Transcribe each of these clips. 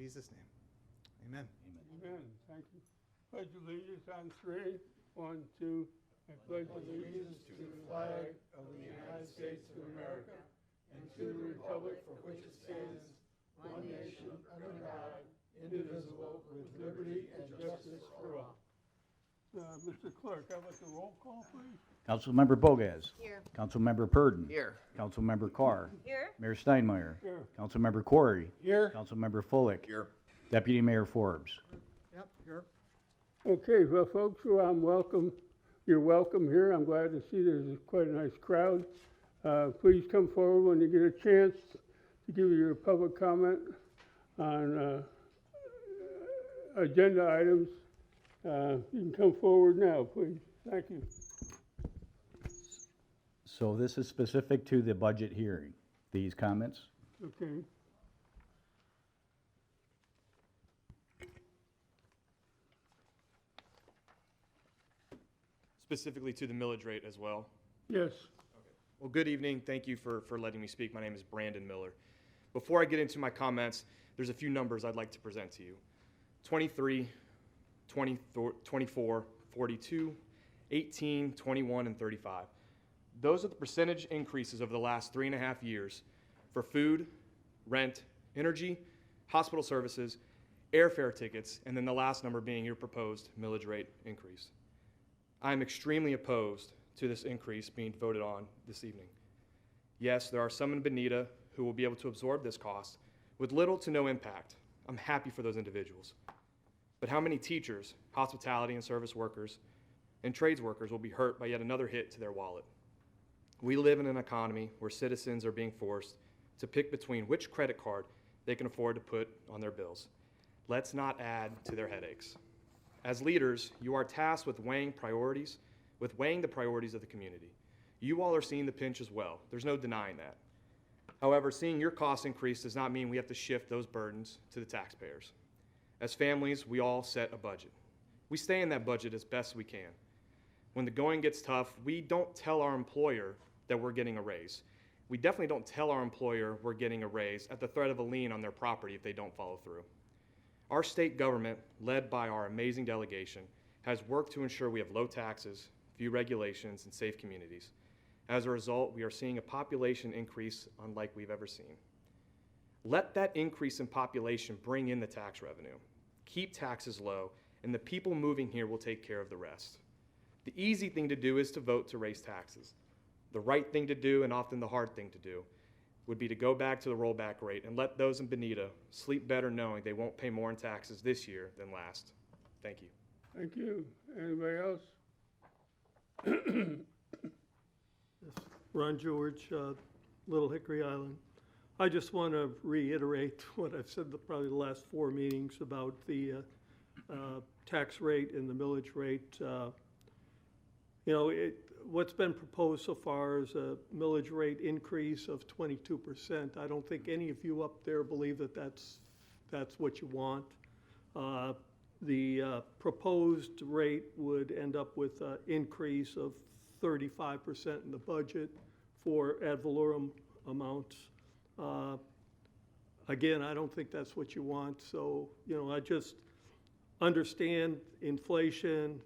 Jesus' name, amen. Amen. Thank you. Pledge allegiance on three. 1, 2. I pledge allegiance to the flag of the United States of America and to the republic for which it stands, one nation, under God, indivisible, with liberty and justice for all. Mr. Clerk, how about the roll call, please? Councilmember Bogas. Here. Councilmember Purdon. Here. Councilmember Carr. Here. Mayor Steinmeier. Here. Councilmember Corey. Here. Councilmember Fullick. Here. Deputy Mayor Forbes. Yep, here. Okay, well, folks, you're welcome here. I'm glad to see there's quite a nice crowd. Please come forward when you get a chance to give your public comment on agenda items. You can come forward now, please. Thank you. So this is specific to the budget hearing, these comments? Okay. Specifically to the millage rate as well. Yes. Well, good evening. Thank you for letting me speak. My name is Brandon Miller. Before I get into my comments, there's a few numbers I'd like to present to you. 23, 24, 42, 18, 21, and 35. Those are the percentage increases over the last 3.5 years for food, rent, energy, hospital services, airfare tickets, and then the last number being your proposed millage rate increase. I am extremely opposed to this increase being voted on this evening. Yes, there are some in Bonita who will be able to absorb this cost with little to no impact. I'm happy for those individuals. But how many teachers, hospitality and service workers, and trades workers will be hurt by yet another hit to their wallet? We live in an economy where citizens are being forced to pick between which credit card they can afford to put on their bills. Let's not add to their headaches. As leaders, you are tasked with weighing the priorities of the community. You all are seeing the pinch as well. There's no denying that. However, seeing your costs increase does not mean we have to shift those burdens to the taxpayers. As families, we all set a budget. We stay in that budget as best we can. When the going gets tough, we don't tell our employer that we're getting a raise. We definitely don't tell our employer we're getting a raise at the threat of a lien on their property if they don't follow through. Our state government, led by our amazing delegation, has worked to ensure we have low taxes, few regulations, and safe communities. As a result, we are seeing a population increase unlike we've ever seen. Let that increase in population bring in the tax revenue. Keep taxes low, and the people moving here will take care of the rest. The easy thing to do is to vote to raise taxes. The right thing to do, and often the hard thing to do, would be to go back to the rollback rate and let those in Bonita sleep better knowing they won't pay more in taxes this year than last. Thank you. Thank you. Anybody else? Ron George, Little Hickory Island. I just want to reiterate what I've said probably the last 4 meetings about the tax rate and the millage rate. What's been proposed so far is a millage rate increase of 22%. I don't think any of you up there believe that that's what you want. The proposed rate would end up with an increase of 35% in the budget for ad valorem amounts. Again, I don't think that's what you want. So, I just understand inflation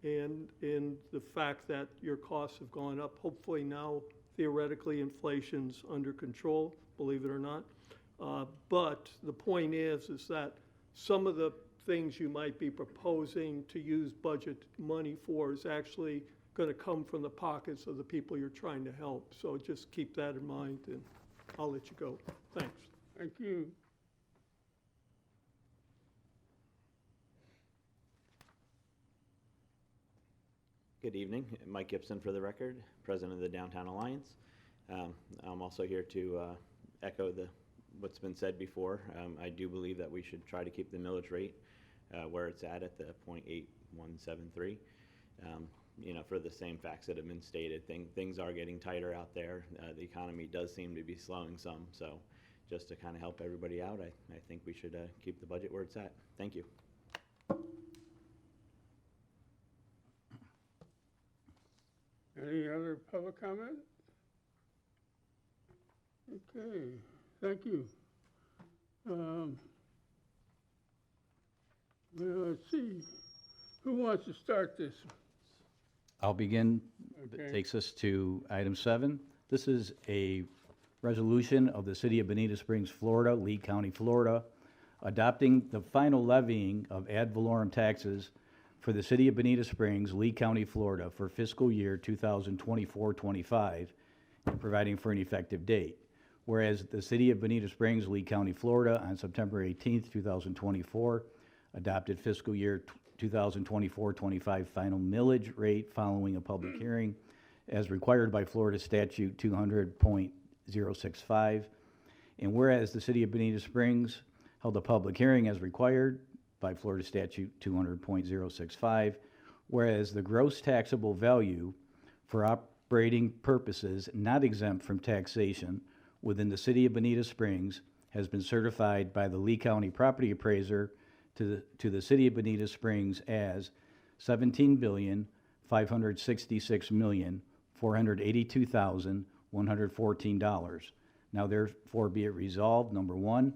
and the fact that your costs have gone up. Hopefully now, theoretically, inflation's under control, believe it or not. But the point is that some of the things you might be proposing to use budget money for is actually going to come from the pockets of the people you're trying to help. So just keep that in mind, and I'll let you go. Thanks. Thank you. Good evening. Mike Gibson for the record, President of the Downtown Alliance. I'm also here to echo what's been said before. I do believe that we should try to keep the millage rate where it's at the 0.8173. For the same facts that have been stated, things are getting tighter out there. The economy does seem to be slowing some. So just to kind of help everybody out, I think we should keep the budget where it's at. Thank you. Any other public comment? Okay, thank you. Who wants to start this? I'll begin. Okay. It takes us to item 7. This is a resolution of the City of Bonita Springs, Florida, Lee County, Florida, adopting the final levying of ad valorem taxes for the City of Bonita Springs, Lee County, Florida, for fiscal year 2024-25, and providing for an effective date. Whereas the City of Bonita Springs, Lee County, Florida, on September 18th, 2024, adopted fiscal year 2024-25 final millage rate following a public hearing as required by Florida Statute 200.065. And whereas the City of Bonita Springs held a public hearing as required by Florida Statute 200.065, whereas the gross taxable value for operating purposes not exempt from taxation within the City of Bonita Springs has been certified by the Lee County Property Appraiser to the City of Bonita Springs as $17,566,482,114. Now therefore be it resolved, number 1,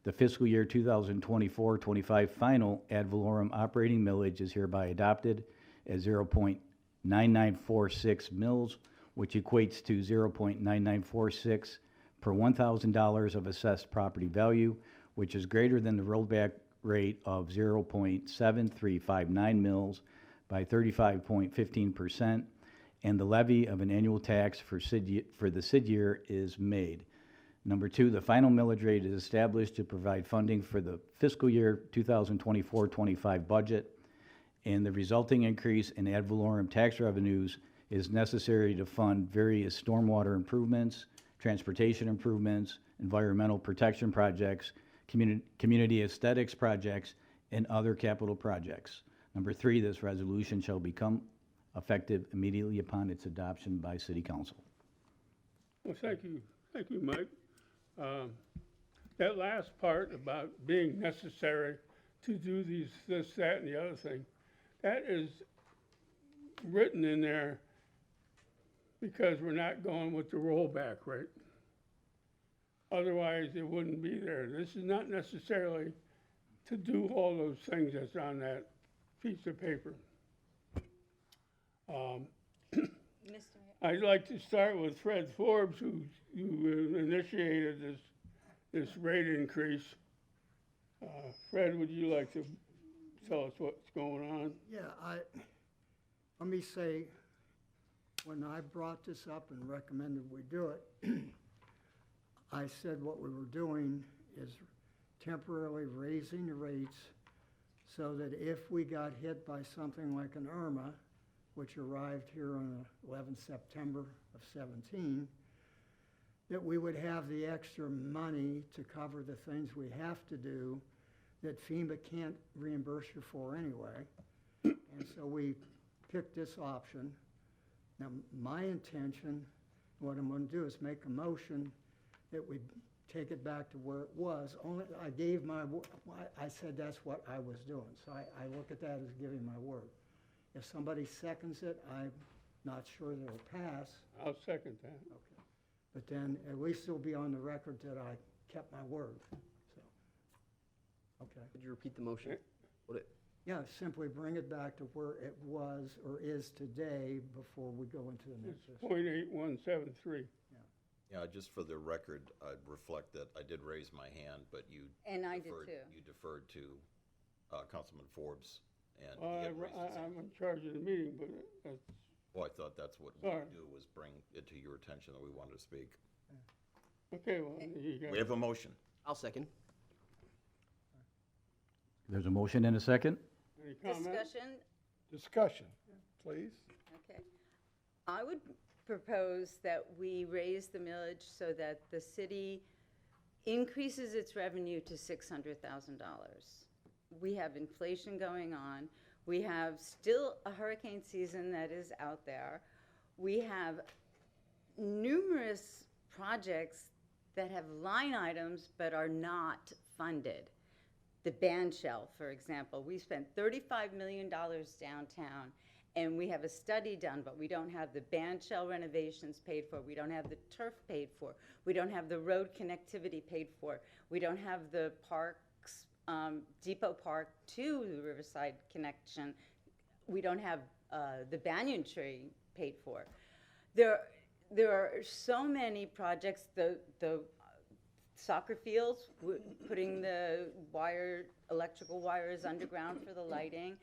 the fiscal year 2024-25 final ad valorem operating millage is hereby adopted at 0.9946 mils, which equates to 0.9946 per $1,000 of assessed property value, which is greater than the rollback rate of 0.7359 mils by 35.15%, and the levy of an annual tax for the SID year is made. Number 2, the final millage rate is established to provide funding for the fiscal year 2024-25 budget, and the resulting increase in ad valorem tax revenues is necessary to fund various stormwater improvements, transportation improvements, environmental protection projects, community aesthetics projects, and other capital projects. Number 3, this resolution shall become effective immediately upon its adoption by City Council. Well, thank you, Mike. That last part about being necessary to do this, that, and the other thing, that is written in there because we're not going with the rollback rate. Otherwise, it wouldn't be there. This is not necessarily to do all those things that's on that piece of paper. I'd like to start with Fred Forbes, who initiated this rate increase. Fred, would you like to tell us what's going on? Yeah, let me say, when I brought this up and recommended we do it, I said what we were doing is temporarily raising the rates so that if we got hit by something like an Irma, which arrived here on 11 September of 17, that we would have the extra money to cover the things we have to do that FEMA can't reimburse you for anyway. And so we picked this option. Now, my intention, what I'm going to do is make a motion that we take it back to where it was. Only I gave I said that's what I was doing. So I look at that as giving my word. If somebody seconds it, I'm not sure that it'll pass. I'll second that. Okay. But then at least it'll be on the record that I kept my word. So, okay. Could you repeat the motion? Would it? Yeah, simply bring it back to where it was or is today before we go into the next It's issue. .8173. Yeah, just for the record, I'd reflect that I did raise my hand, but you And I did deferred, too. you deferred to Councilman Forbes, and he Well, had raised his hand. I'm in charge of the meeting, but that's, Well, I thought that's what we Sorry. would do, was bring it to your attention that we wanted to speak. okay, well, you got We have a motion. I'll second. There's a motion and a second. any comments? Discussion, Please. okay. I would propose that we raise the millage so that the city increases its revenue to $600,000. We have inflation going on. We have still a hurricane season that is out there. We have numerous projects that have line items but are not funded. The band shell, for example, we spent $35 million downtown, and we have a study done, but we don't have the band shell renovations paid for. We don't have the turf paid for. We don't have the road connectivity paid for. We don't have the parks, Depot Park to the Riverside connection we don't have the banyan tree paid for. There are so many projects, the soccer fields, putting the electrical wires underground for the lighting.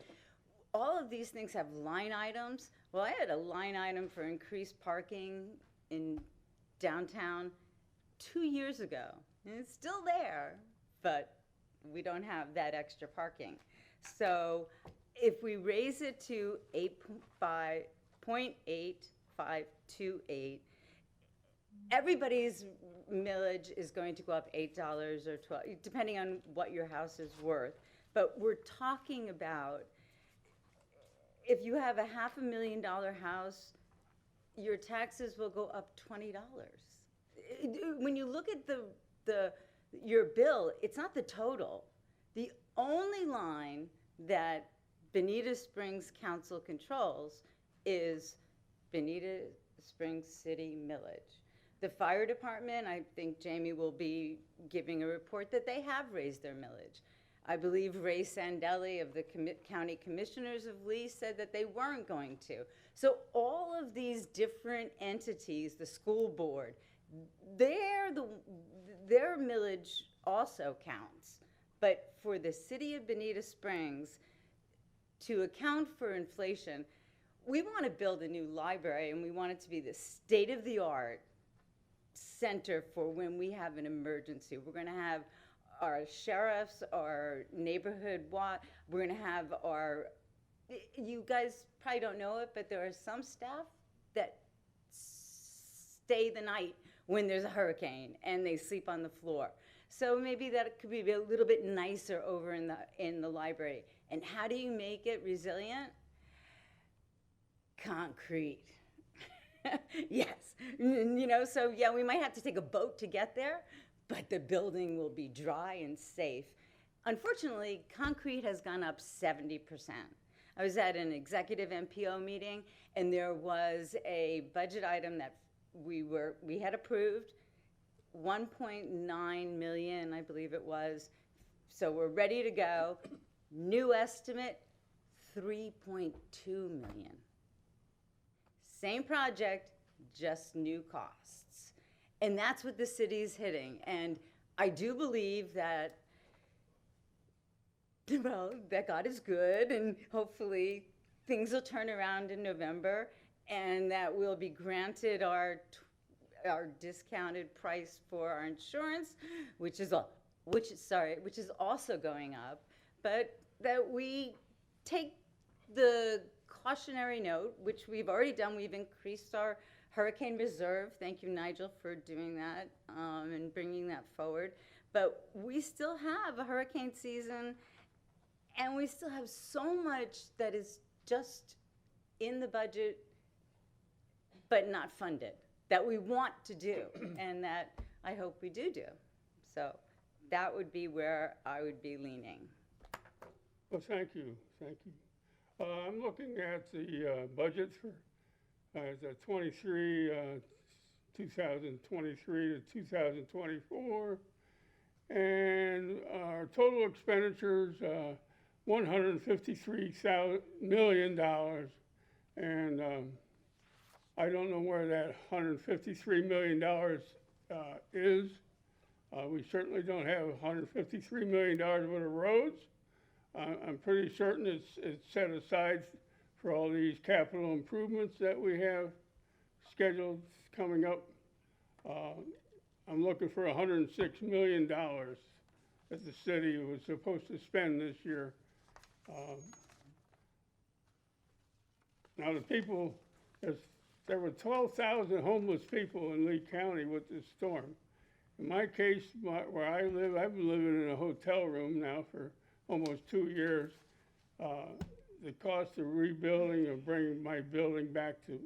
All of these things have line items. Well, I had a line item for increased parking in downtown 2 years ago, and it's still there, but we don't have that extra parking. So if we raise it to 0.8528, everybody's millage is going to go up $8 or $12, depending on what your house is worth. But we're talking about, if you have a $500,000 house, your taxes will go up $20. When you look at your bill, it's not the total. The only line that Bonita Springs Council controls is Bonita Springs City millage. The fire department, I think Jamie will be giving a report that they have raised their millage. I believe Ray Sandelli of the County Commissioners of Lee said that they weren't going to. So all of these different entities, the school board, their millage also counts. But for the city of Bonita Springs, to account for inflation, we want to build a new library, and we want it to be the state-of-the-art center for when we have an emergency. We're going to have our sheriffs, our neighborhood we're going to have our, you guys probably don't know it, but there are some staff that stay the night when there's a hurricane and they sleep on the floor. So maybe that could be a little bit nicer over in the library. And how do you make it resilient? Concrete. Yes, so yeah, we might have to take a boat to get there, but the building will be dry and safe. Unfortunately, concrete has gone up 70%. I was at an executive MPO meeting, and there was a budget item that we had approved, 1.9 million, I believe it was. So we're ready to go. New estimate, 3.2 million. Same project, just new costs. And that's what the city's hitting. And I do believe that, well, that God is good, and hopefully things will turn around in November, and that we'll be granted our discounted price for our insurance, which is also going up, but that we take the cautionary note, which we've already done. We've increased our hurricane reserve. Thank you, Nigel, for doing that and bringing that forward. But we still have a hurricane season, and we still have so much that is just in the budget but not funded that we want to do and that I hope we do. So that would be where I would be leaning. Well, thank you. I'm looking at the budget for the 2023 to 2024, and our total expenditures, $153 million, and I don't know where that $153 million is. We certainly don't have $153 million worth of roads. I'm pretty certain it's set aside for all these capital improvements that we have scheduled coming up. I'm looking for $106 million that the city was supposed to spend this year. Now the people, there were 12,000 homeless people in Lee County with this storm. In my case, where I live, I've been living in a hotel room now for almost 2 years. The cost of rebuilding or bringing my building back to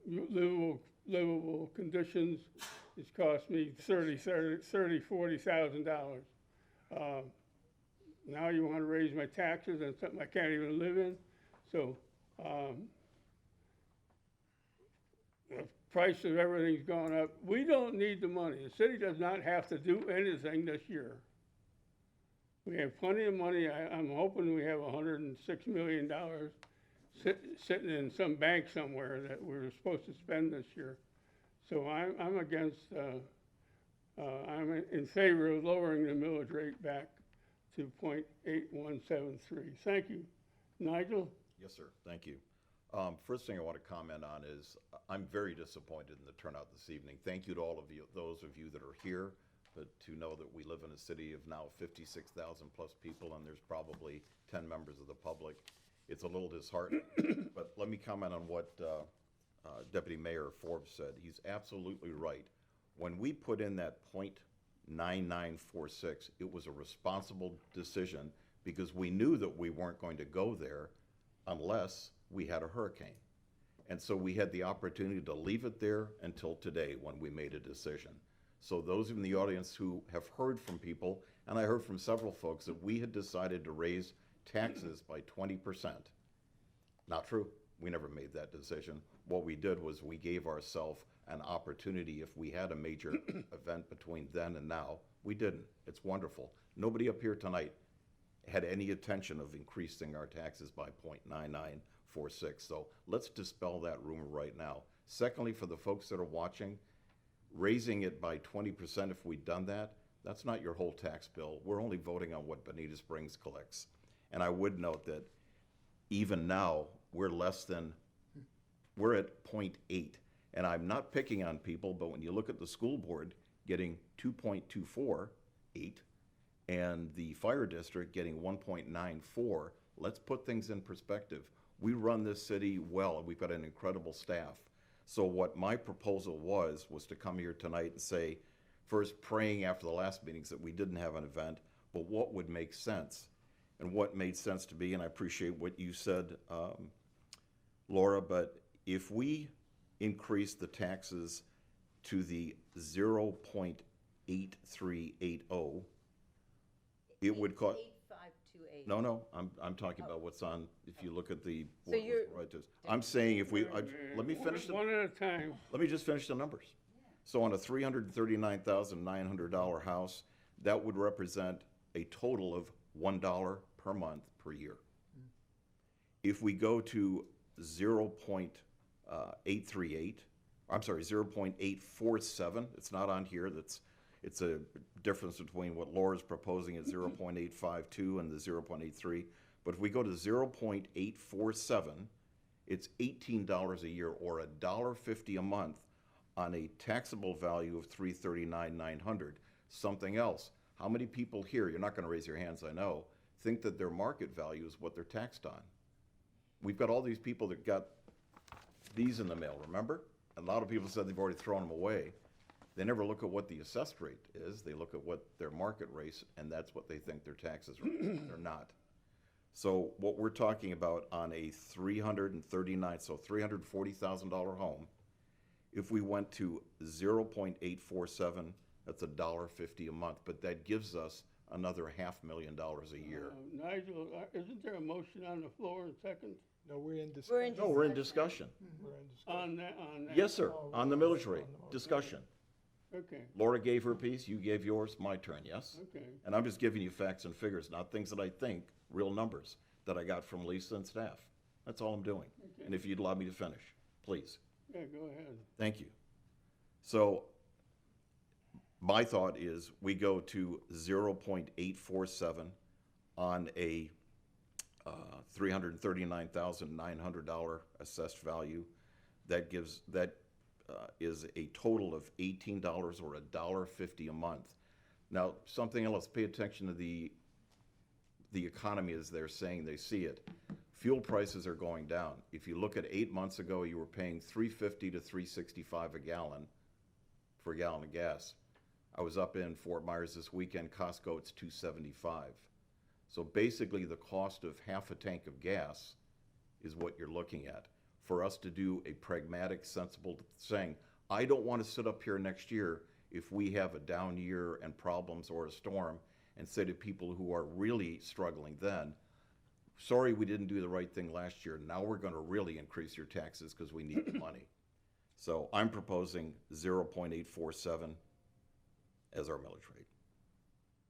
livable conditions has cost me $40,000. Now you want to raise my taxes on something I can't even live in. So the price of everything's gone up. We don't need the money. The city does not have to do anything this year. We have plenty of money. I'm hoping we have $106 million sitting in some bank somewhere that we're supposed to spend this year. So I'm against, I'm in favor of lowering the millage rate back to .8173. Thank you. Nigel? Yes, sir. Thank you. First thing I want to comment on is I'm very disappointed in the turnout this evening. Thank you to all of you, those of you that are here, but to know that we live in a city of now 56,000 plus people, and there's probably 10 members of the public. It's a little disheartening, but let me comment on what Deputy Mayor Forbes said. He's absolutely right. When we put in that .9946, it was a responsible decision because we knew that we weren't going to go there unless we had a hurricane. And so we had the opportunity to leave it there until today when we made a decision. So those in the audience who have heard from people, and I heard from several folks, that we had decided to raise taxes by 20%. Not true. We never made that decision. What we did was we gave ourselves an opportunity if we had a major event between then and now. We didn't. It's wonderful. Nobody up here tonight had any intention of increasing our taxes by .9946. So let's dispel that rumor right now. Secondly, for the folks that are watching, raising it by 20%, if we'd done that, that's not your whole tax bill. We're only voting on what Bonita Springs collects. And I would note that even now, we're at 0.8. And I'm not picking on people, but when you look at the school board getting 2.248 and the fire district getting 1.94, let's put things in perspective. We run this city well, and we've got an incredible staff. So what my proposal was to come here tonight and say, first praying after the last meetings that we didn't have an event, but what would make sense? And what made sense to me, and I appreciate what you said, Laura, but if we increase the taxes to the 0.8380, it would cost. 8528. No, I'm talking about what's on, if you look at the. So you're- I'm saying if we, let me finish the. One at a time. Let me just finish the numbers. So on a $339,900 house, that would represent a total of $1 per month per year. If we go to 0.838, I'm sorry, 0.847, it's not on here, it's a difference between what Laura's proposing at 0.852 and the 0.83. But if we go to 0.847, it's $18 a year, or $1.50 a month on a taxable value of $339,900. Something else. How many people here, you're not going to raise your hands, I know, think that their market value is what they're taxed on? We've got all these people that got these in the mail, remember? A lot of people said they've already thrown them away. They never look at what the assessed rate is. They look at what their market rate, and that's what they think their taxes are. They're not. So what we're talking about on a $340,000 home, if we went to 0.847, that's $1.50 a month, but that gives us another $500,000 a year. Nigel, isn't there a motion on the floor in second? No, we're in We're discussion. in No, we're in discussion. We're in discussion. On that? Yes, sir, on the millage rate, discussion. Okay, Laura gave her piece, you gave yours, my turn, yes? okay. And I'm just giving you facts and figures, not things that I think, real numbers, that I got from Lisa and staff. That's all I'm doing. And if you'd allow me to finish, please. Yeah, go ahead. Thank you. So my thought is we go to 0.847 on a $339,900 assessed value. That is a total of $18 or $1.50 a month. Now, something else, pay attention to the economy as they're saying they see it. Fuel prices are going down. If you look at 8 months ago, you were paying $3.50 to $3.65 a gallon for a gallon of gas. I was up in Fort Myers this weekend, Costco, it's $2.75. So basically the cost of half a tank of gas is what you're looking at. For us to do a pragmatic, sensible thing, I don't want to sit up here next year if we have a down year and problems or a storm and say to people who are really struggling then, sorry we didn't do the right thing last year, now we're going to really increase your taxes because we need the money. So I'm proposing 0.847 as our millage rate.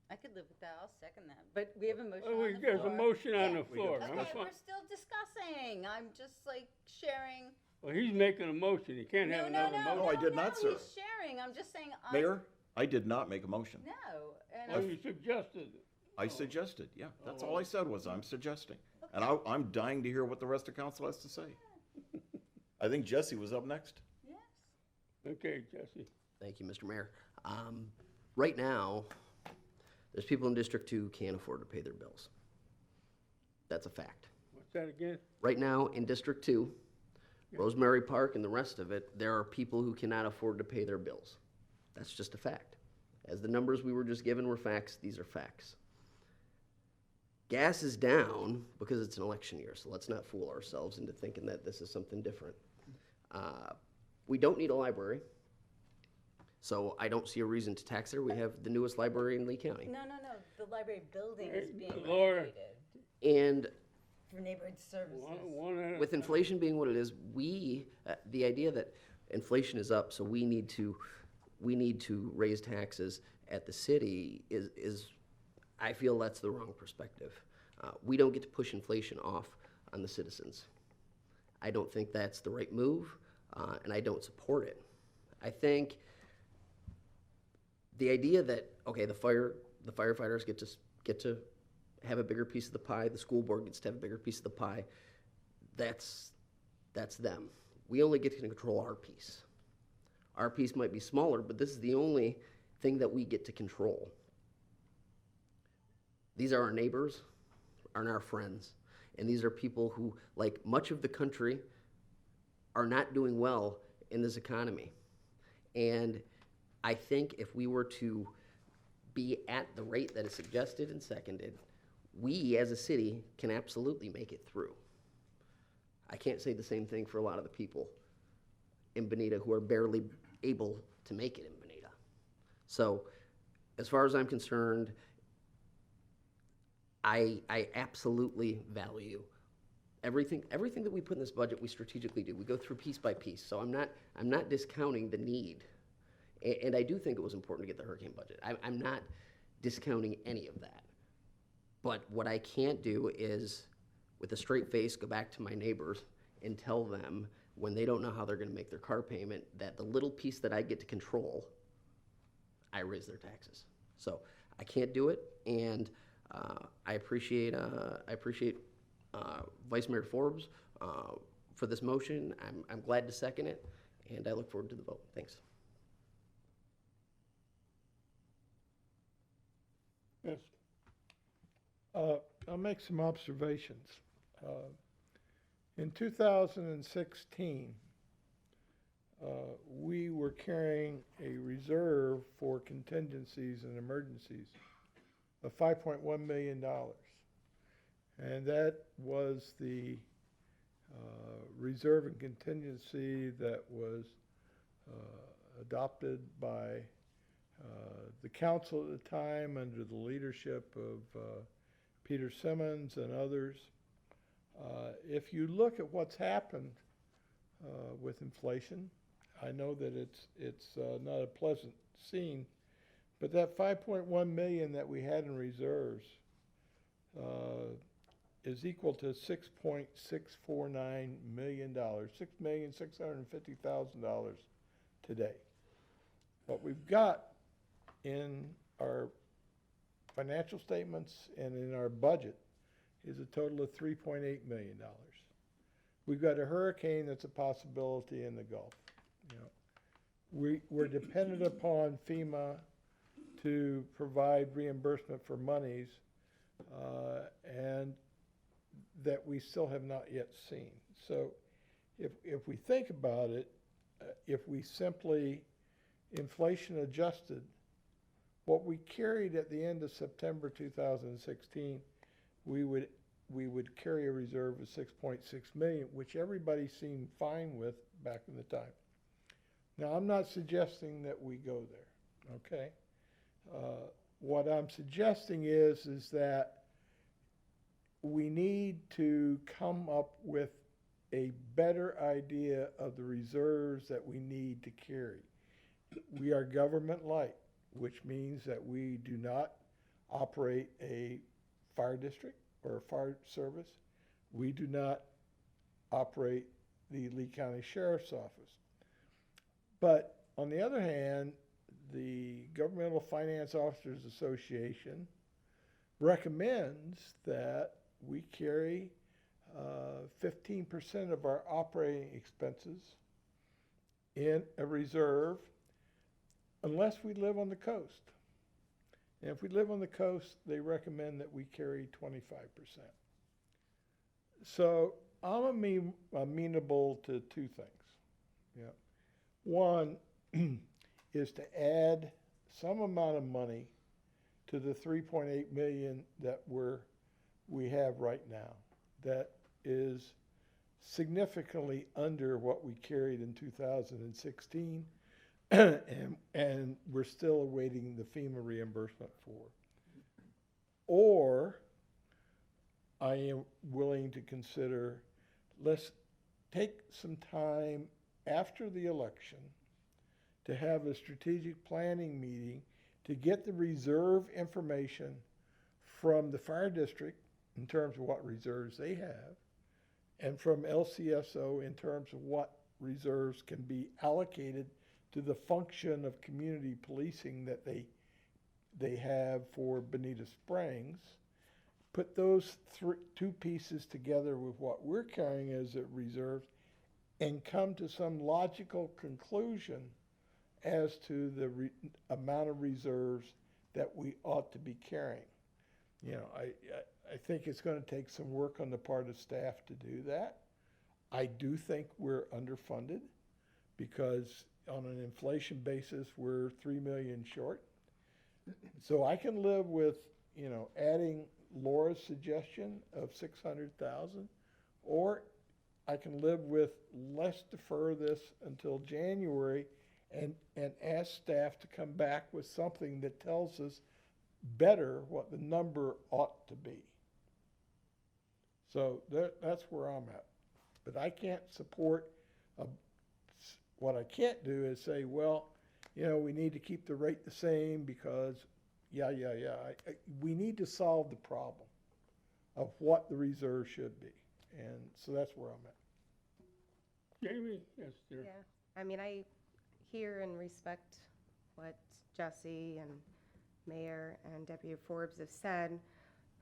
I could live with that, I'll second that, but we have a motion Oh, on the there's a floor. motion on Yeah. the floor. I'm Okay, fine. we're still discussing, I'm just like sharing. Well, he's making a motion. He can't have No, another no, motion. No, I did not, sir. He's sharing, I'm just saying. Mayor, I did not make a motion. No, and Oh, you suggested it. I suggested, yeah, that's all I said was I'm suggesting. And I'm dying to hear what the rest of council has to say. I think Jesse was up next. yes. Okay, Jesse. Thank you, Mr. Mayor. Right now, there's people in District 2 who can't afford to pay their bills. That's a fact. What's that again? Right now, in District 2, Rosemary Park and the rest of it, there are people who cannot afford to pay their bills. That's just a fact. As the numbers we were just given were facts, these are facts. Gas is down because it's an election year, so let's not fool ourselves into thinking that this is something different. We don't need a library, so I don't see a reason to tax there. We have the newest library in Lee County. No, the library building is being Laura. renovated And for neighborhood services. One at a with inflation being what it is, the idea that inflation is up, so we need to raise taxes at the city is I feel that's the wrong perspective. We don't get to push inflation off on the citizens. I don't think that's the right move, and I don't support it. I think the idea that, okay, the firefighters get to have a bigger piece of the pie, the school board gets to have a bigger piece of the pie, that's them. We only get to control our piece. Our piece might be smaller, but this is the only thing that we get to control. These are our neighbors, are our friends, and these are people who, like much of the country, are not doing well in this economy. And I think if we were to be at the rate that is suggested and seconded, we as a city can absolutely make it through. I can't say the same thing for a lot of the people in Bonita who are barely able to make it in Bonita. So as far as I'm concerned, I absolutely value everything that we put in this budget. We strategically do. We go through piece by piece. So I'm not discounting the need, and I do think it was important to get the hurricane budget. I'm not discounting any of that. But what I can't do is, with a straight face, go back to my neighbors and tell them when they don't know how they're going to make their car payment that the little piece that I get to control, I raise their taxes. So I can't do it, and I appreciate Vice Mayor Forbes for this motion. I'm glad to second it, and I look forward to the vote. Thanks. Yes. I'll make some observations. In 2016, we were carrying a reserve for contingencies and emergencies of $5.1 million. And that was the reserve and contingency that was adopted by the council at the time under the leadership of Peter Simmons and others. If you look at what's happened with inflation, I know that it's not a pleasant scene, but that 5.1 million that we had in reserves is equal to $6.649 million, $6,650,000 today. What we've got in our financial statements and in our budget is a total of $3.8 million. We've got a hurricane that's a possibility in the Gulf. You know, we're dependent upon FEMA to provide reimbursement for monies, and that we still have not yet seen. So if we think about it, if we simply inflation adjusted what we carried at the end of September 2016, we would carry a reserve of 6.6 million, which everybody seemed fine with back in the time. Now, I'm not suggesting that we go there, okay? What I'm suggesting is that we need to come up with a better idea of the reserves that we need to carry. We are government-like, which means that we do not operate a fire district or a fire service. We do not operate the Lee County Sheriff's Office. But on the other hand, the Governmental Finance Officers Association recommends that we carry 15% of our operating expenses in a reserve unless we live on the coast. And if we live on the coast, they recommend that we carry 25%. So I'm amenable to two things. Yeah. One is to add some amount of money to the 3.8 million that we have right now. That is significantly under what we carried in 2016, and we're still awaiting the FEMA reimbursement for. Or I am willing to consider, let's take some time after the election to have a strategic planning meeting to get the reserve information from the fire district in terms of what reserves they have, and from LCSO in terms of what reserves can be allocated to the function of community policing that they have for Bonita Springs. Put those two pieces together with what we're carrying as a reserve and come to some logical conclusion as to the amount of reserves that we ought to be carrying. You know, I think it's going to take some work on the part of staff to do that. I do think we're underfunded because on an inflation basis, we're 3 million short. So I can live with, you know, adding Laura's suggestion of 600,000, or I can live with let's defer this until January and ask staff to come back with something that tells us better what the number ought to be. So that's where I'm at. But I can't support, what I can't do is say, well, you know, we need to keep the rate the same because, we need to solve the problem of what the reserve should be. And so that's where I'm at. Jamie? Yes, dear. Yeah, I mean, I hear and respect what Jesse and Mayor and Deputy Forbes have said,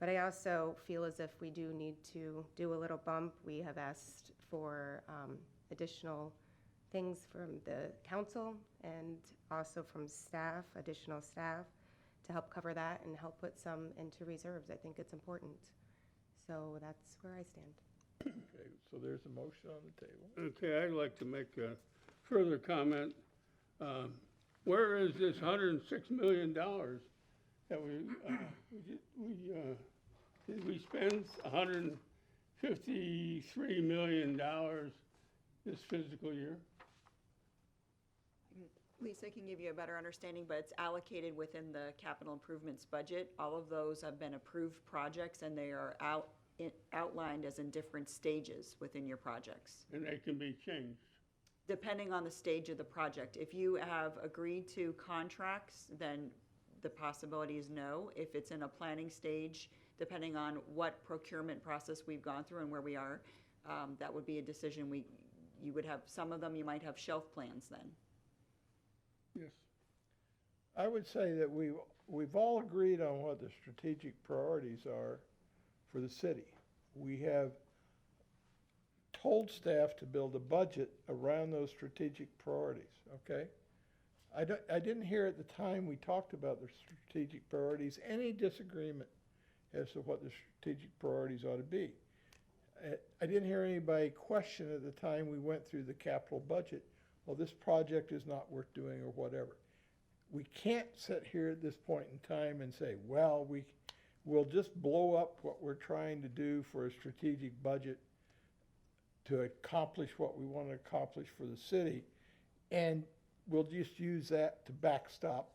but I also feel as if we do need to do a little bump. We have asked for additional things from the council and also from staff, additional staff, to help cover that and help put some into reserves. I think it's important. So that's where I stand. Okay, so there's a motion on the table. Okay, I'd like to make a further comment. Where is this $106 million that did we spend $153 million this fiscal year? Lisa can give you a better understanding, but it's allocated within the capital improvements budget. All of those have been approved projects, and they are outlined as in different stages within your projects, And they can be changed. depending on the stage of the project. If you have agreed to contracts, then the possibility is no. If it's in a planning stage, depending on what procurement process we've gone through and where we are, that would be a decision you would have. Some of them, you might have shelf plans then. Yes. I would say that we've all agreed on what the strategic priorities are for the city. We have told staff to build a budget around those strategic priorities, okay? I didn't hear at the time we talked about the strategic priorities any disagreement as to what the strategic priorities ought to be. I didn't hear anybody question at the time we went through the capital budget, well, this project is not worth doing or whatever. We can't sit here at this point in time and say, well, we'll just blow up what we're trying to do for a strategic budget to accomplish what we want to accomplish for the city, and we'll just use that to backstop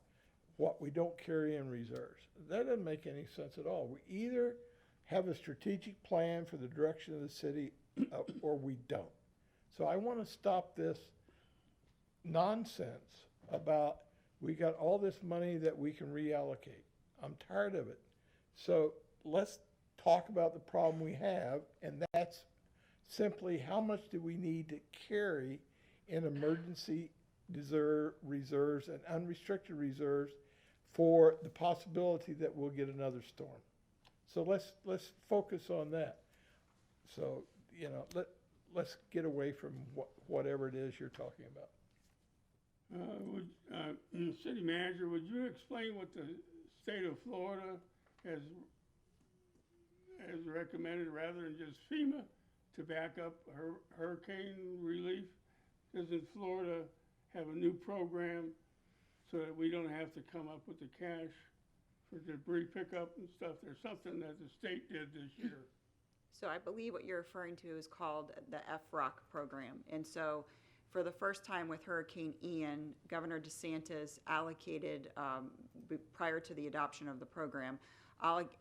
what we don't carry in reserves. That doesn't make any sense at all. We either have a strategic plan for the direction of the city or we don't. So I want to stop this nonsense about we got all this money that we can reallocate. I'm tired of it. So let's talk about the problem we have, and that's simply how much do we need to carry in emergency reserves and unrestricted reserves for the possibility that we'll get another storm. So let's focus on that. So, you know, let's get away from whatever it is you're talking about. City manager, would you explain what the state of Florida has recommended rather than just FEMA to back up hurricane relief? Doesn't Florida have a new program so that we don't have to come up with the cash for debris pickup and stuff? There's something that the state did this year. So I believe what you're referring to is called the FROC program. And so for the first time with Hurricane Ian, Governor DeSantis allocated, prior to the adoption of the program,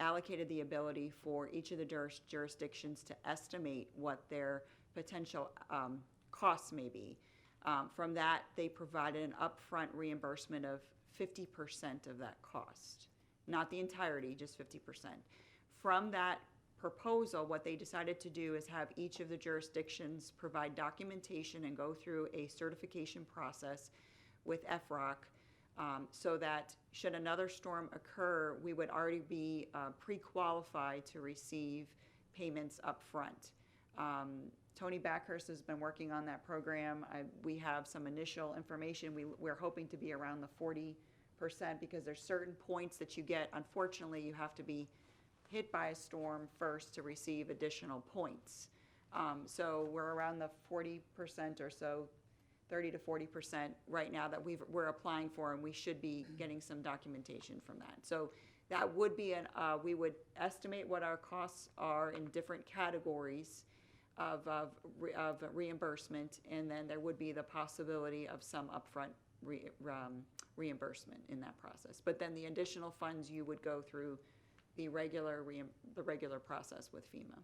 allocated the ability for each of the jurisdictions to estimate what their potential costs may be. From that, they provided an upfront reimbursement of 50% of that cost. Not the entirety, just 50%. From that proposal, what they decided to do is have each of the jurisdictions provide documentation and go through a certification process with FROC, so that should another storm occur, we would already be pre-qualified to receive payments up front. Tony Backhurst has been working on that program. We have some initial information. We're hoping to be around the 40% because there's certain points that you get. Unfortunately, you have to be hit by a storm first to receive additional points. So we're around the 40% or so, 30 to 40% right now that we're applying for, and we should be getting some documentation from that. So that would be we would estimate what our costs are in different categories of reimbursement, and then there would be the possibility of some upfront reimbursement in that process. But then the additional funds, you would go through the regular process with FEMA.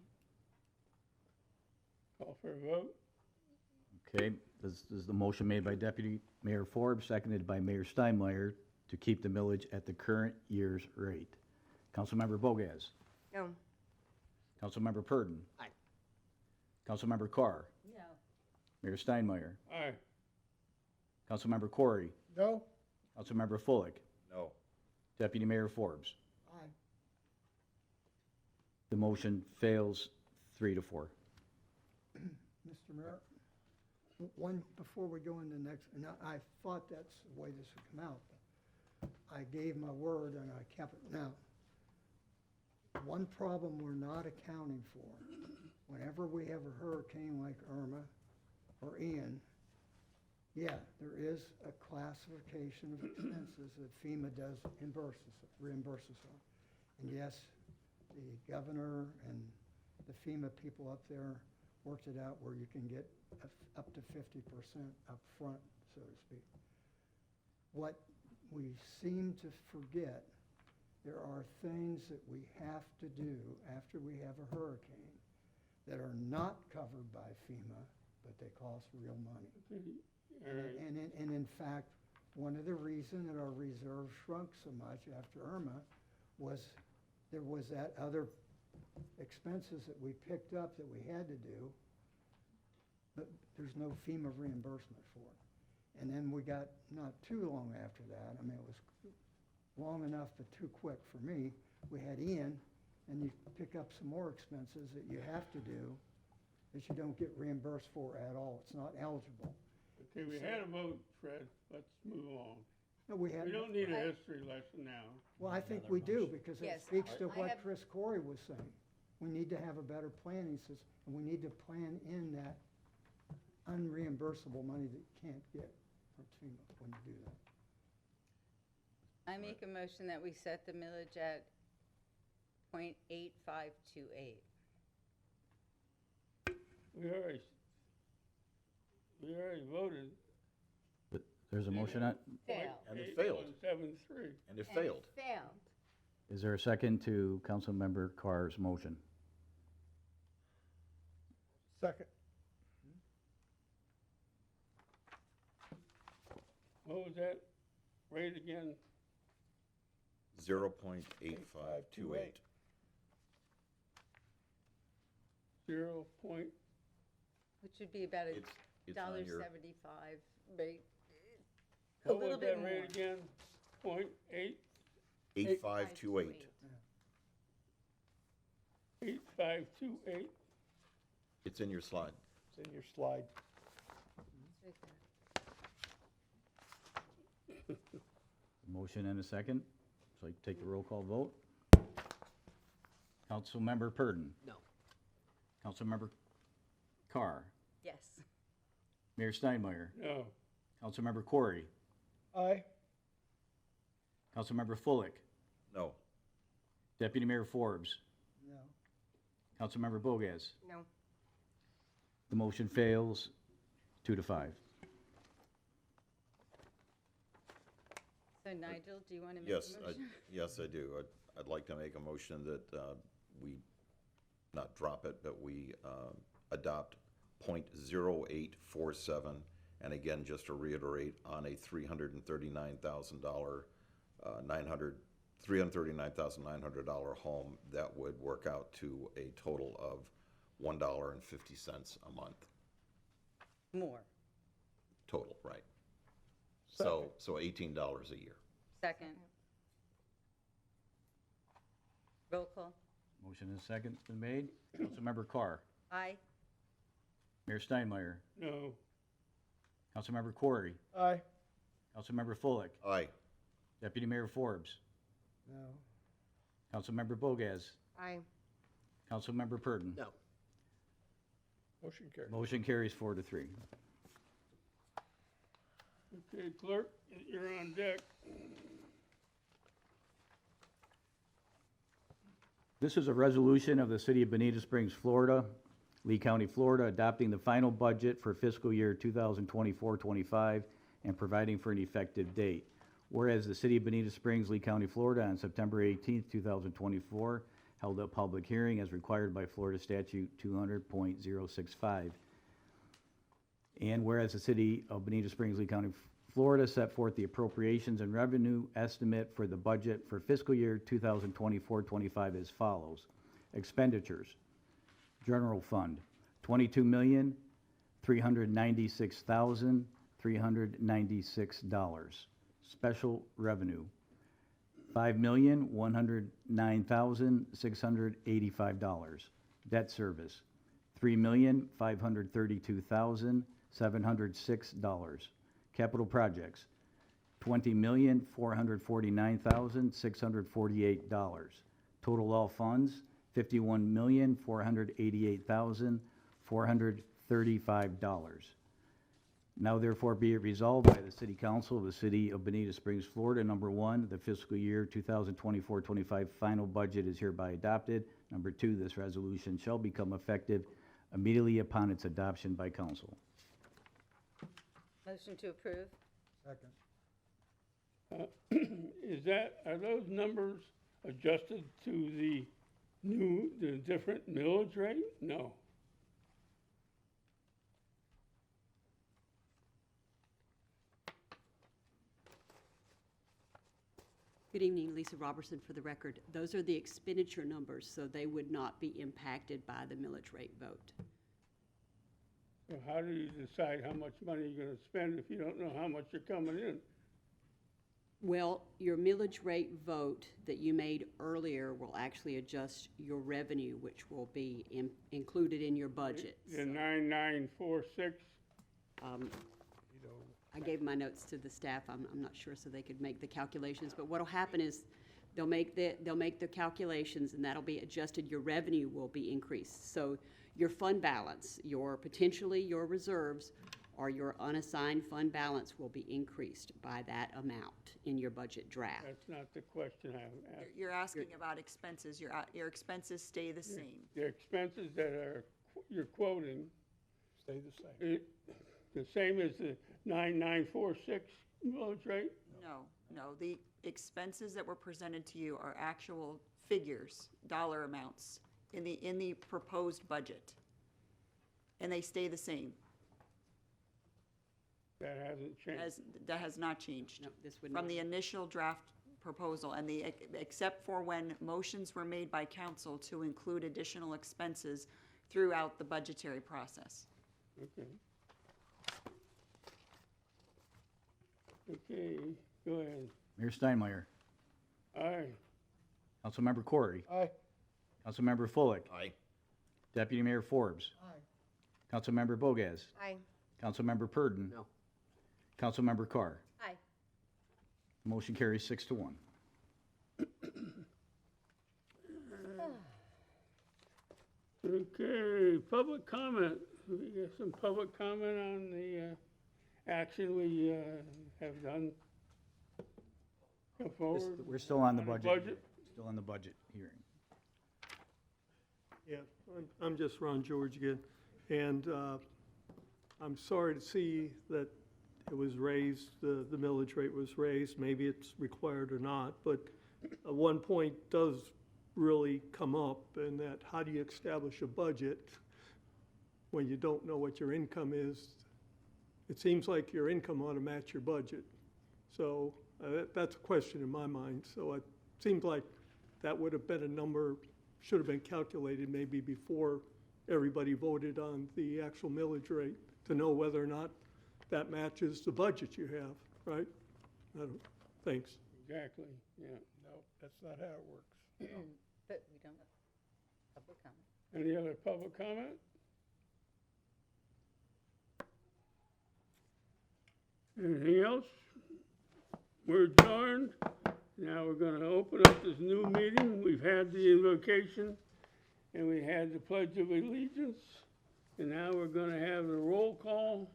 Call for a vote. Okay, this is the motion made by Deputy Mayor Forbes, seconded by Mayor Steinmeier to keep the millage at the current year's rate. Councilmember Bogas. No. Councilmember Purdon. Aye. Councilmember Carr. No. Mayor Steinmeier. Aye. Councilmember Corey. No? Councilmember Fullick. No. Deputy Mayor Forbes. Aye. The motion fails 3-4. Mr. Mayor, one, before we go into the next, and I thought that's the way this would come out, but I gave my word and I kept it. Now, one problem we're not accounting for, whenever we have a hurricane like Irma or Ian, yeah, there is a classification of expenses that FEMA does reimburse us on. And yes, the governor and the FEMA people up there worked it out where you can get up to 50% up front, so to speak. What we seem to forget, there are things that we have to do after we have a hurricane that are not covered by FEMA, but they cost real money. And in fact, one of the reasons that our reserve shrunk so much after Irma was there was that other expenses that we picked up that we had to do, but there's no FEMA reimbursement for it. And then we got, not too long after that, I mean, it was long enough but too quick for me, we had Ian, and you pick up some more expenses that you have to do that you don't get reimbursed for at all. It's not eligible. Okay, we had a vote, Fred. Let's move along. No, we had. We don't need a history lesson now. Well, I think we do, because it Yes, speaks to I what have- Chris Corey was saying. We need to have a better planning system, and we need to plan in that unreimbursable money that you can't get from FEMA when you do that. I make a motion that we set the millage at .8528. We already voted. But there's a motion on, Failed. And it failed. 8173. And it failed. Failed. is there a second to Councilmember Carr's motion? Second. What was that rate again? 0.8528. 0 point, Which would be about a It's on your, $1.75 rate. A what little was bit that more. rate again? 0.8, 8528. 8528. It's in your slide. It's in your slide. It's right there. Motion and a second. So I take the roll call vote. Councilmember Purdon. No. Councilmember Carr. Yes. Mayor Steinmeier. No, Councilmember Corey. Aye. Councilmember Fullick. No. Deputy Mayor Forbes. No. Councilmember Bogas. No. The motion fails 2-5. So Nigel, do you want to make Yes, a motion? yes, I do. I'd like to make a motion that we not drop it, but we adopt .0847. And again, just to reiterate, on a $339,900 $339,900 home, that would work out to a total of $1.50 a month, More. total, right? So $18 a year. Second. Roll call. Motion and second's been made. Councilmember Carr. Aye. Mayor Steinmeier. no, Councilmember Corey. Aye. Councilmember Fullick. Aye. Deputy Mayor Forbes. No. Councilmember Bogas. Aye. Councilmember Purdon. No. Motion carried. Motion carries 4-3. okay, clerk, you're on deck. This is a resolution of the City of Bonita Springs, Florida, Lee County, Florida, adopting the final budget for fiscal year 2024-25 and providing for an effective date. Whereas the City of Bonita Springs, Lee County, Florida, on September 18th, 2024, held a public hearing as required by Florida Statute 200.065. And whereas the City of Bonita Springs, Lee County, Florida, set forth the appropriations and revenue estimate for the budget for fiscal year 2024-25 as follows. Expenditures, General Fund, $22,396,396. Special Revenue, $5,109,685. Debt Service, $3,532,706. Capital Projects, $20,449,648. Total all funds, $51,488,435. Now therefore be it resolved by the City Council of the City of Bonita Springs, Florida, number one, the fiscal year 2024-25 final budget is hereby adopted. Number two, this resolution shall become effective immediately upon its adoption by council. Motion to approve. Second. Are those numbers adjusted to the different millage rate? No. Good evening, Lisa Robertson for the record. Those are the expenditure numbers, so they would not be impacted by the millage rate vote. So how do you decide how much money you're gonna spend if you don't know how much you're coming in? Well, your millage rate vote that you made earlier will actually adjust your revenue, which will be included in your budget. The 9946, I gave my notes to the staff. I'm not sure, so they could make the calculations. But what'll happen is they'll make the calculations, and that'll be adjusted. Your revenue will be increased. So your fund balance, potentially your reserves, or your unassigned fund balance will be increased by that amount in your budget draft. that's not the question I asked. You're asking about expenses, your expenses stay the same. The expenses that you're quoting, Stay the same. the same as the 9946 millage rate? No, the expenses that were presented to you are actual figures, dollar amounts, in the proposed budget. And they stay the same. That hasn't changed. That has not changed. No, this would From not. the initial draft proposal, and except for when motions were made by council to include additional expenses throughout the budgetary process. Okay. Okay, go ahead. Mayor Steinmeier, Aye. Councilmember Corey, Aye. Councilmember Fullick, Aye. Deputy Mayor Forbes, Councilmember Bogas, Aye. Councilmember Purdon, No. Councilmember Carr. Aye. Motion carries 6-1. Okay, public comment. We get some public comment on the action we have done. Come forward. We're still on the On the budget. budget? Still on the budget hearing. Yeah, I'm just Ron George again, and I'm sorry to see that it was raised, the millage rate was raised. Maybe it's required or not, but one point does really come up, and that how do you establish a budget when you don't know what your income is? It seems like your income ought to match your budget. So that's a question in my mind. So it seems like that would have been a number, should have been calculated maybe before everybody voted on the actual millage rate to know whether or not that matches the budget you have, right? Thanks. Exactly, yeah. No, that's not how it works. But we don't have public comment. Any other public comment? Anything else? We're adjourned. Now we're gonna open up this new meeting. We've had the invocation and we had the Pledge of Allegiance. And now we're gonna have the roll call.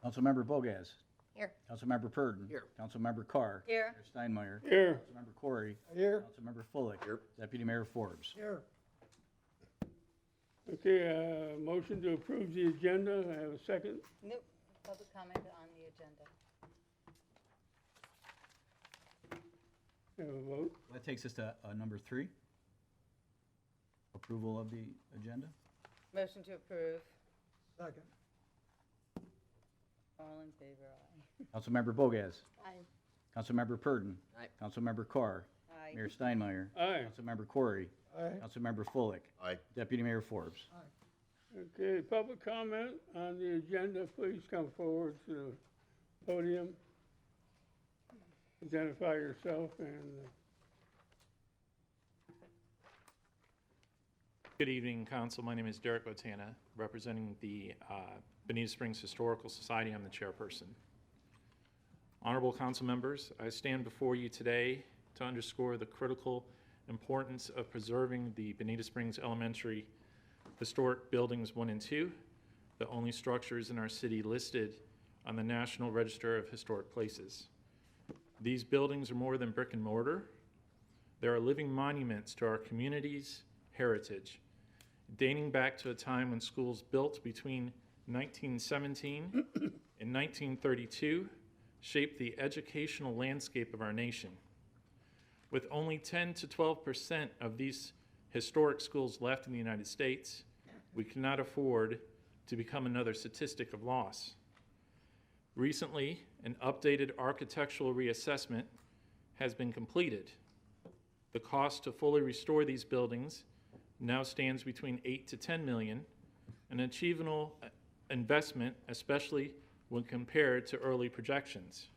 Councilmember Bogas. Here. Councilmember Purdon. Here. Councilmember Carr. Here. Mayor Steinmeier. Here. Councilmember Corey. Here. Councilmember Fullick. Here. Deputy Mayor Forbes. Here. Okay, motion to approve the agenda. I have a second. Nope, public comment on the agenda. Have a vote. That takes us to number 3. Approval of the agenda. Motion to approve. Second. All in favor, aye. Councilmember Bogas. Aye. Councilmember Purdon. Aye. Councilmember Carr. Aye. Mayor Steinmeier. Aye. Councilmember Corey. Aye. Councilmember Fullick. Aye. Deputy Mayor Forbes. Okay, public comment on the agenda, please come forward to the podium. Identify yourself and, Good evening, Council. My name is Derek Botana, representing the Bonita Springs Historical Society. I'm the chairperson. Honorable council members, I stand before you today to underscore the critical importance of preserving the Bonita Springs Elementary Historic Buildings 1 and 2, the only structures in our city listed on the National Register of Historic Places. These buildings are more than brick and mortar. They are living monuments to our community's heritage, dating back to a time when schools built between 1917 and 1932 shaped the educational landscape of our nation. With only 10 to 12% of these historic schools left in the United States, we cannot afford to become another statistic of loss. Recently, an updated architectural reassessment has been completed. The cost to fully restore these buildings now stands between 8 to 10 million, an achievable investment, especially when compared to early projections.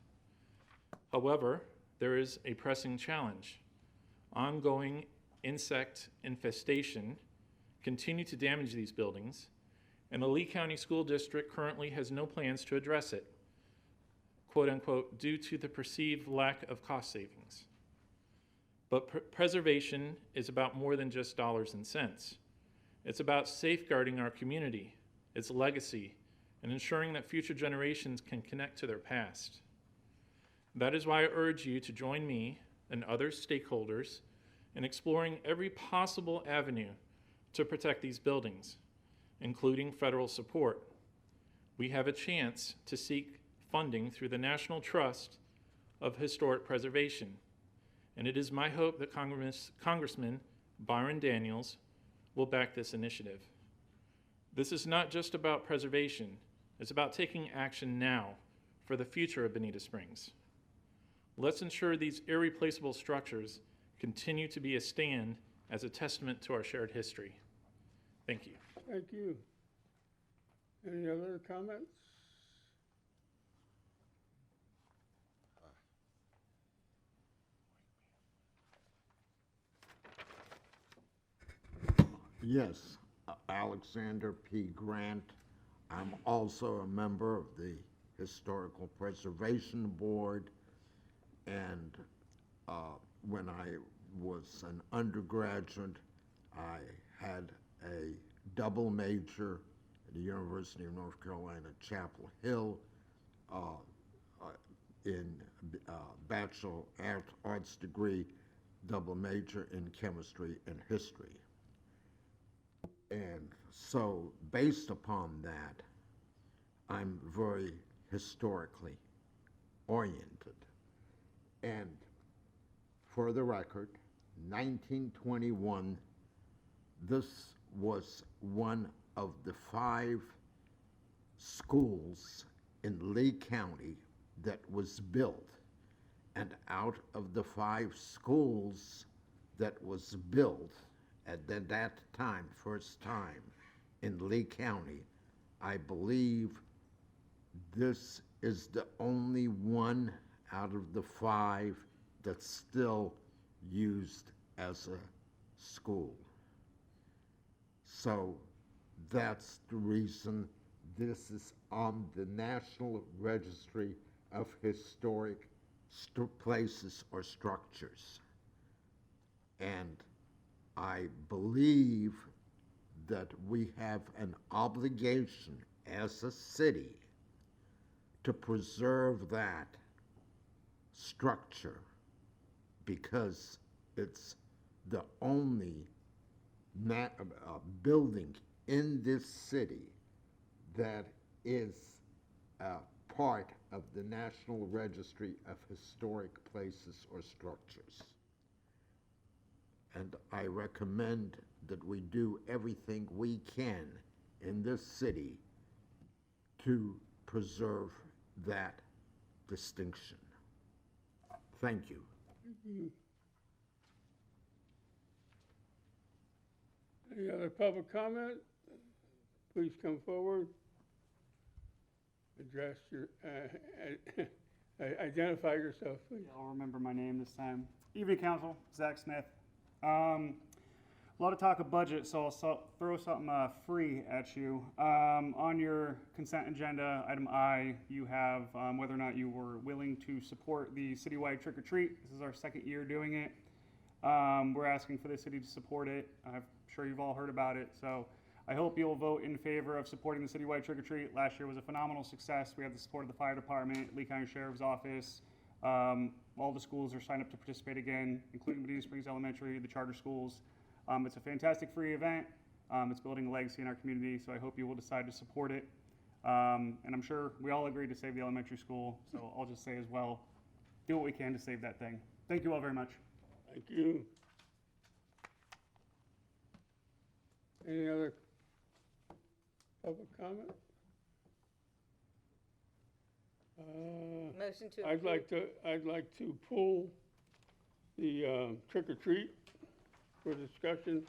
However, there is a pressing challenge. Ongoing insect infestation continue to damage these buildings, and the Lee County School District currently has no plans to address it, quote unquote, due to the perceived lack of cost savings. But preservation is about more than just dollars and cents. It's about safeguarding our community, its legacy, and ensuring that future generations can connect to their past. That is why I urge you to join me and other stakeholders in exploring every possible avenue to protect these buildings, including federal support. We have a chance to seek funding through the National Trust of Historic Preservation, and it is my hope that Congressman Byron Daniels will back this initiative. This is not just about preservation, it's about taking action now for the future of Bonita Springs. Let's ensure these irreplaceable structures continue to be a stand as a testament to our shared history. Thank you. Thank you. Any other comments? Yes, Alexander P. Grant. I'm also a member of the Historical Preservation Board, and when I was an undergraduate, I had a double major at the University of North Carolina, Chapel Hill, in Bachelor Arts degree, double major in chemistry and history. And so, based upon that, I'm very historically oriented. And for the record, 1921, this was one of the 5 schools in Lee County that was built. And out of the 5 schools that was built at that time, first time in Lee County, I believe this is the only one out of the 5 that's still used as a school. So that's the reason this is on the National Registry of Historic Places or Structures. And I believe that we have an obligation as a city to preserve that structure because it's the only building in this city that is part of the National Registry of Historic Places or Structures. And I recommend that we do everything we can in this city to preserve that distinction. Thank you. Any other public comment? Please come forward. Address your, identify yourself, please. I'll remember my name this time. Evening Council, Zach Smith. A lot of talk of budget, so I'll throw something free at you. On your consent agenda, item I, you have whether or not you were willing to support the citywide trick or treat. This is our 2nd year doing it. We're asking for the city to support it. I'm sure you've all heard about it, so I hope you'll vote in favor of supporting the citywide trick or treat. Last year was a phenomenal success. We had the support of the fire department, Lee County Sheriff's Office. All the schools are signed up to participate again, including Bonita Springs Elementary, the charter schools. It's a fantastic free event. It's building a legacy in our community, so I hope you will decide to support it. And I'm sure we all agree to save the elementary school, so I'll just say as well, do what we can to save that thing. Thank you all very much. Thank you. Any other public comment? Motion to I'd like to pull the trick or treat for discussion.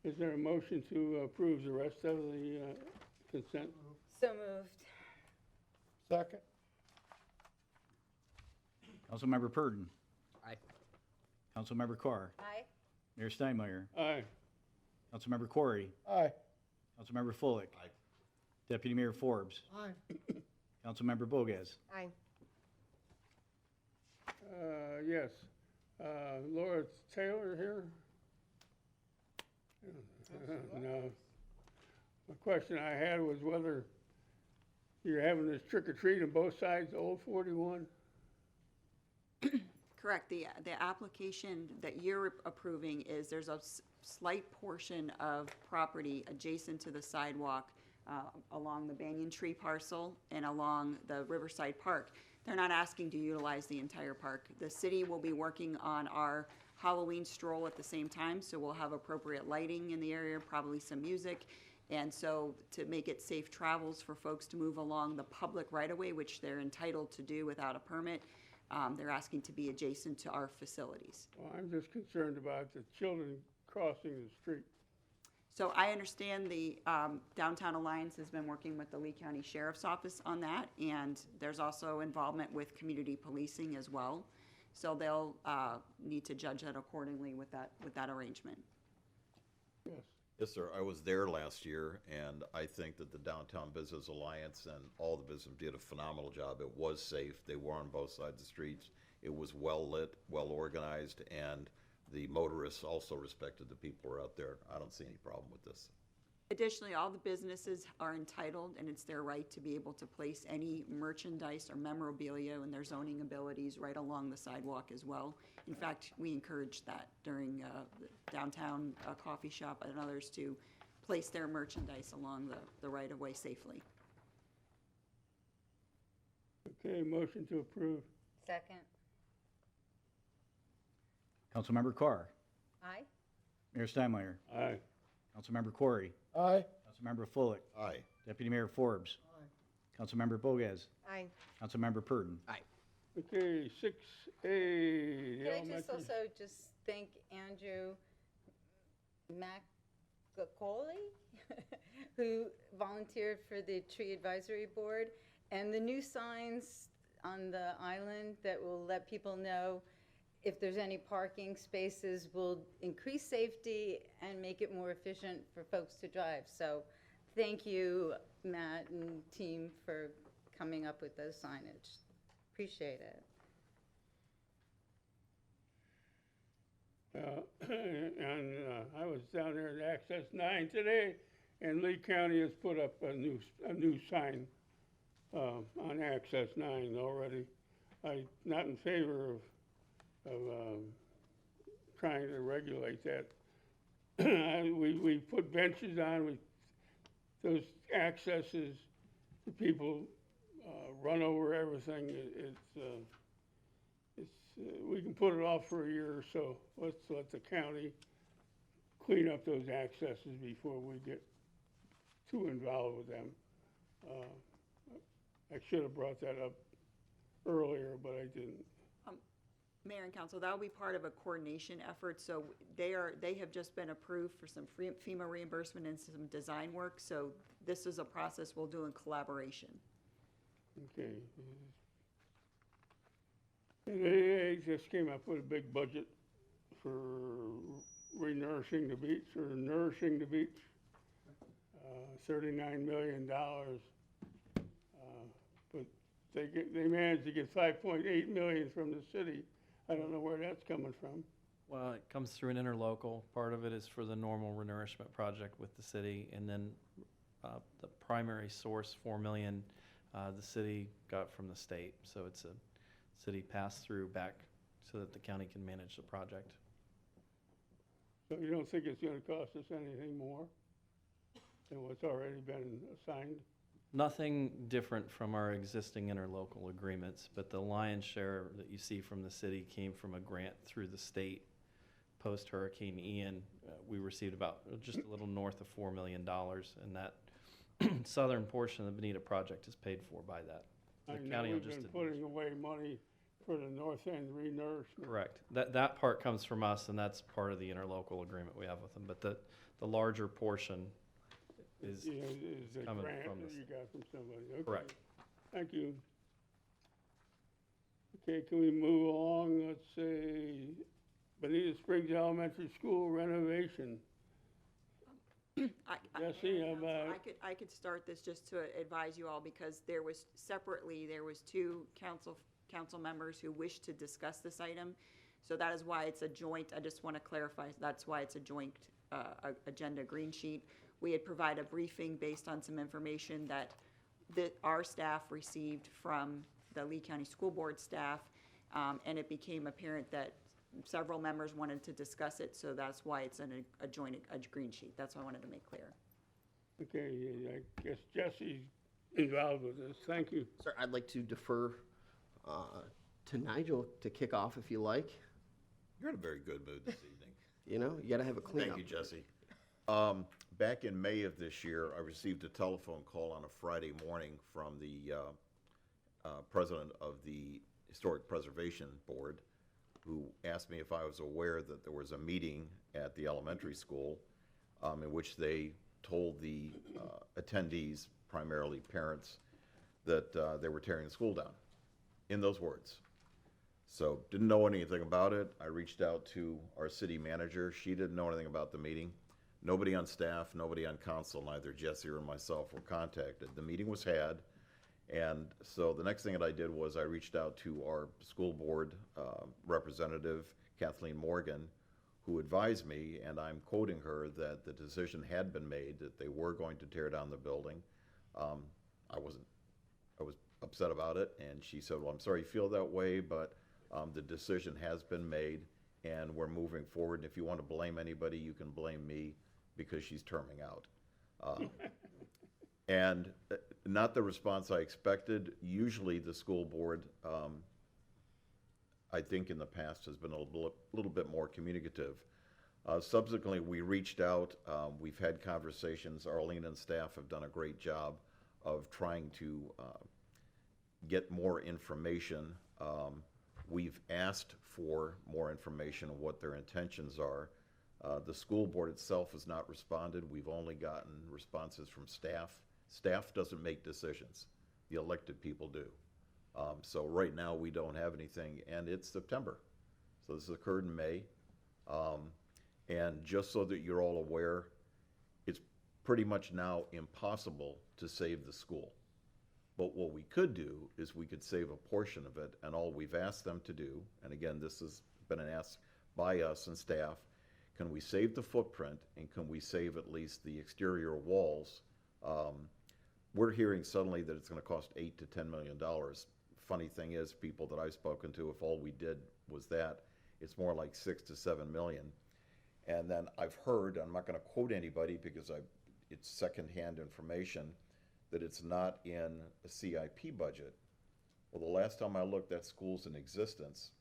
Is there a motion to approve the rest of the consent? So moved. Second? Councilmember Purdon. Aye. Councilmember Carr. Aye. Mayor Steinmeier. Aye. Councilmember Corey. Aye. Councilmember Fullick. Aye. Deputy Mayor Forbes. Aye. Councilmember Bogas. Aye. Yes. Laura Taylor here? No. The question I had was whether you're having this trick or treat on both sides of Old 41? Correct. The application that you're approving is there's a slight portion of property adjacent to the sidewalk along the banyan tree parcel and along the Riverside Park. They're not asking to utilize the entire park. The city will be working on our Halloween stroll at the same time, so we'll have appropriate lighting in the area, probably some music. And so to make it safe travels for folks to move along the public right-of-way, which they're entitled to do without a permit, they're asking to be adjacent to our facilities. Well, I'm just concerned about the children crossing the street. So I understand the Downtown Alliance has been working with the Lee County Sheriff's Office on that, and there's also involvement with community policing as well. So they'll need to judge that accordingly with that arrangement. Yes. Yes, sir. I was there last year, and I think that the Downtown Business Alliance and all the business did a phenomenal job. It was safe. They were on both sides of the streets. It was well lit, well organized, and the motorists also respected the people who were out there. I don't see any problem with this. Additionally, all the businesses are entitled, and it's their right to be able to place any merchandise or memorabilia and their zoning abilities right along the sidewalk as well. In fact, we encourage that during the downtown coffee shop and others to place their merchandise along the right-of-way safely. Okay, motion to approve. Second. Councilmember Carr, Aye. Mayor Steinmeier, Aye. Councilmember Corey, Aye. Councilmember Fullick, Aye. Deputy Mayor Forbes, Councilmember Bogas, Aye. Councilmember Purden. Okay, 6A, the Can I just elementary. also just thank Andrew McCauley, who volunteered for the Tree Advisory Board, and the new signs on the island that will let people know if there's any parking spaces will increase safety and make it more efficient for folks to drive. So thank you, Matt and team, for coming up with those signage. Appreciate it. And I was down there at Access 9 today, and Lee County has put up a new sign on Access 9 already. I'm not in favor of trying to regulate that. We put benches on, those accesses, the people run over everything. We can put it off for a year or so. Let's let the county clean up those accesses before we get too involved with them. I should have brought that up earlier, but I didn't. Mayor and Council, that will be part of a coordination effort. So they have just been approved for some FEMA reimbursement and some design work. So this is a process we'll do in collaboration. Okay. And they just came up with a big budget for re-nourishing the beach, or nourishing the beach. $39 million. But they managed to get $5.8 million from the city. I don't know where that's coming from. Well, it comes through an interlocal. Part of it is for the normal renourishment project with the city, and then the primary source, $4 million, the city got from the state. So it's a city pass-through back so that the county can manage the project. So you don't think it's gonna cost us anything more than what's already been assigned? Nothing different from our existing interlocal agreements, but the lion's share that you see from the city came from a grant through the state. Post-Hurricane Ian, we received about just a little north of $4 million, and that southern portion of the Bonita project is paid for by that. I The know county will we've just been putting away money for the north end re-nourishment. Correct. That part comes from us, and that's part of the interlocal agreement we have with them. But the larger portion is Yeah, is a coming grant from that the you got from somebody, okay. Correct. Thank you. Okay, can we move along? Let's say Bonita Springs Elementary School renovation. Jesse, how about? I could start this just to advise you all, because there was two council members who wished to discuss this item. So that is why it's a joint, I just want to clarify, that's why it's a joint agenda green sheet. We had provided a briefing based on some information that our staff received from the Lee County School Board staff, and it became apparent that several members wanted to discuss it, so that's why it's a joint green sheet. That's what I wanted to make clear. Okay, I guess Jesse's involved with this. Thank you. Sir, I'd like to defer to Nigel to kick off if you like. You're in a very good mood this evening. You know, you gotta have a cleanup. Thank you, Jesse. Back in May of this year, I received a telephone call on a Friday morning from the president of the Historic Preservation Board, who asked me if I was aware that there was a meeting at the elementary school in which they told the attendees, primarily parents, that they were tearing the school down, in those words. So didn't know anything about it. I reached out to our city manager. She didn't know anything about the meeting. Nobody on staff, nobody on council, neither Jesse or myself were contacted. The meeting was had, and so the next thing that I did was I reached out to our school board representative, Kathleen Morgan, who advised me, and I'm quoting her, that the decision had been made, that they were going to tear down the building. I was upset about it, and she said, well, I'm sorry you feel that way, but the decision has been made, and we're moving forward. And if you want to blame anybody, you can blame me, because she's terming out. And not the response I expected. Usually the school board, I think in the past, has been a little bit more communicative. Subsequently, we reached out. We've had conversations. Arlene and staff have done a great job of trying to get more information. We've asked for more information on what their intentions are. The school board itself has not responded. We've only gotten responses from staff. Staff doesn't make decisions. The elected people do. So right now we don't have anything, and it's September. So this occurred in May. And just so that you're all aware, it's pretty much now impossible to save the school. But what we could do is we could save a portion of it, and all we've asked them to do, and again, this has been an ask by us and staff, can we save the footprint, and can we save at least the exterior walls? We're hearing suddenly that it's going to cost $8 to $10 million. Funny thing is, people that I've spoken to, if all we did was that, it's more like 6 to 7 million. And then I've heard, I'm not going to quote anybody because it's secondhand information, that it's not in a CIP budget. Well, the last time I looked, that school's in existence,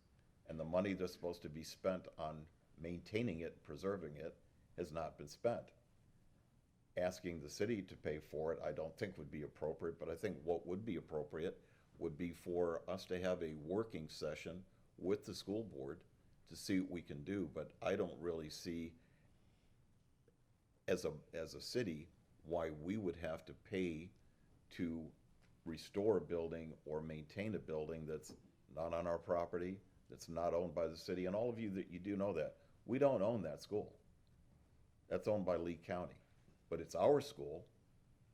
and the money that's supposed to be spent on maintaining it, preserving it, has not been spent. Asking the city to pay for it, I don't think would be appropriate, but I think what would be appropriate would be for us to have a working session with the school board to see what we can do. But I don't really see, as a city, why we would have to pay to restore a building or maintain a building that's not on our property, that's not owned by the city. And all of you, that you do know that, we don't own that school. That's owned by Lee County. But it's our school,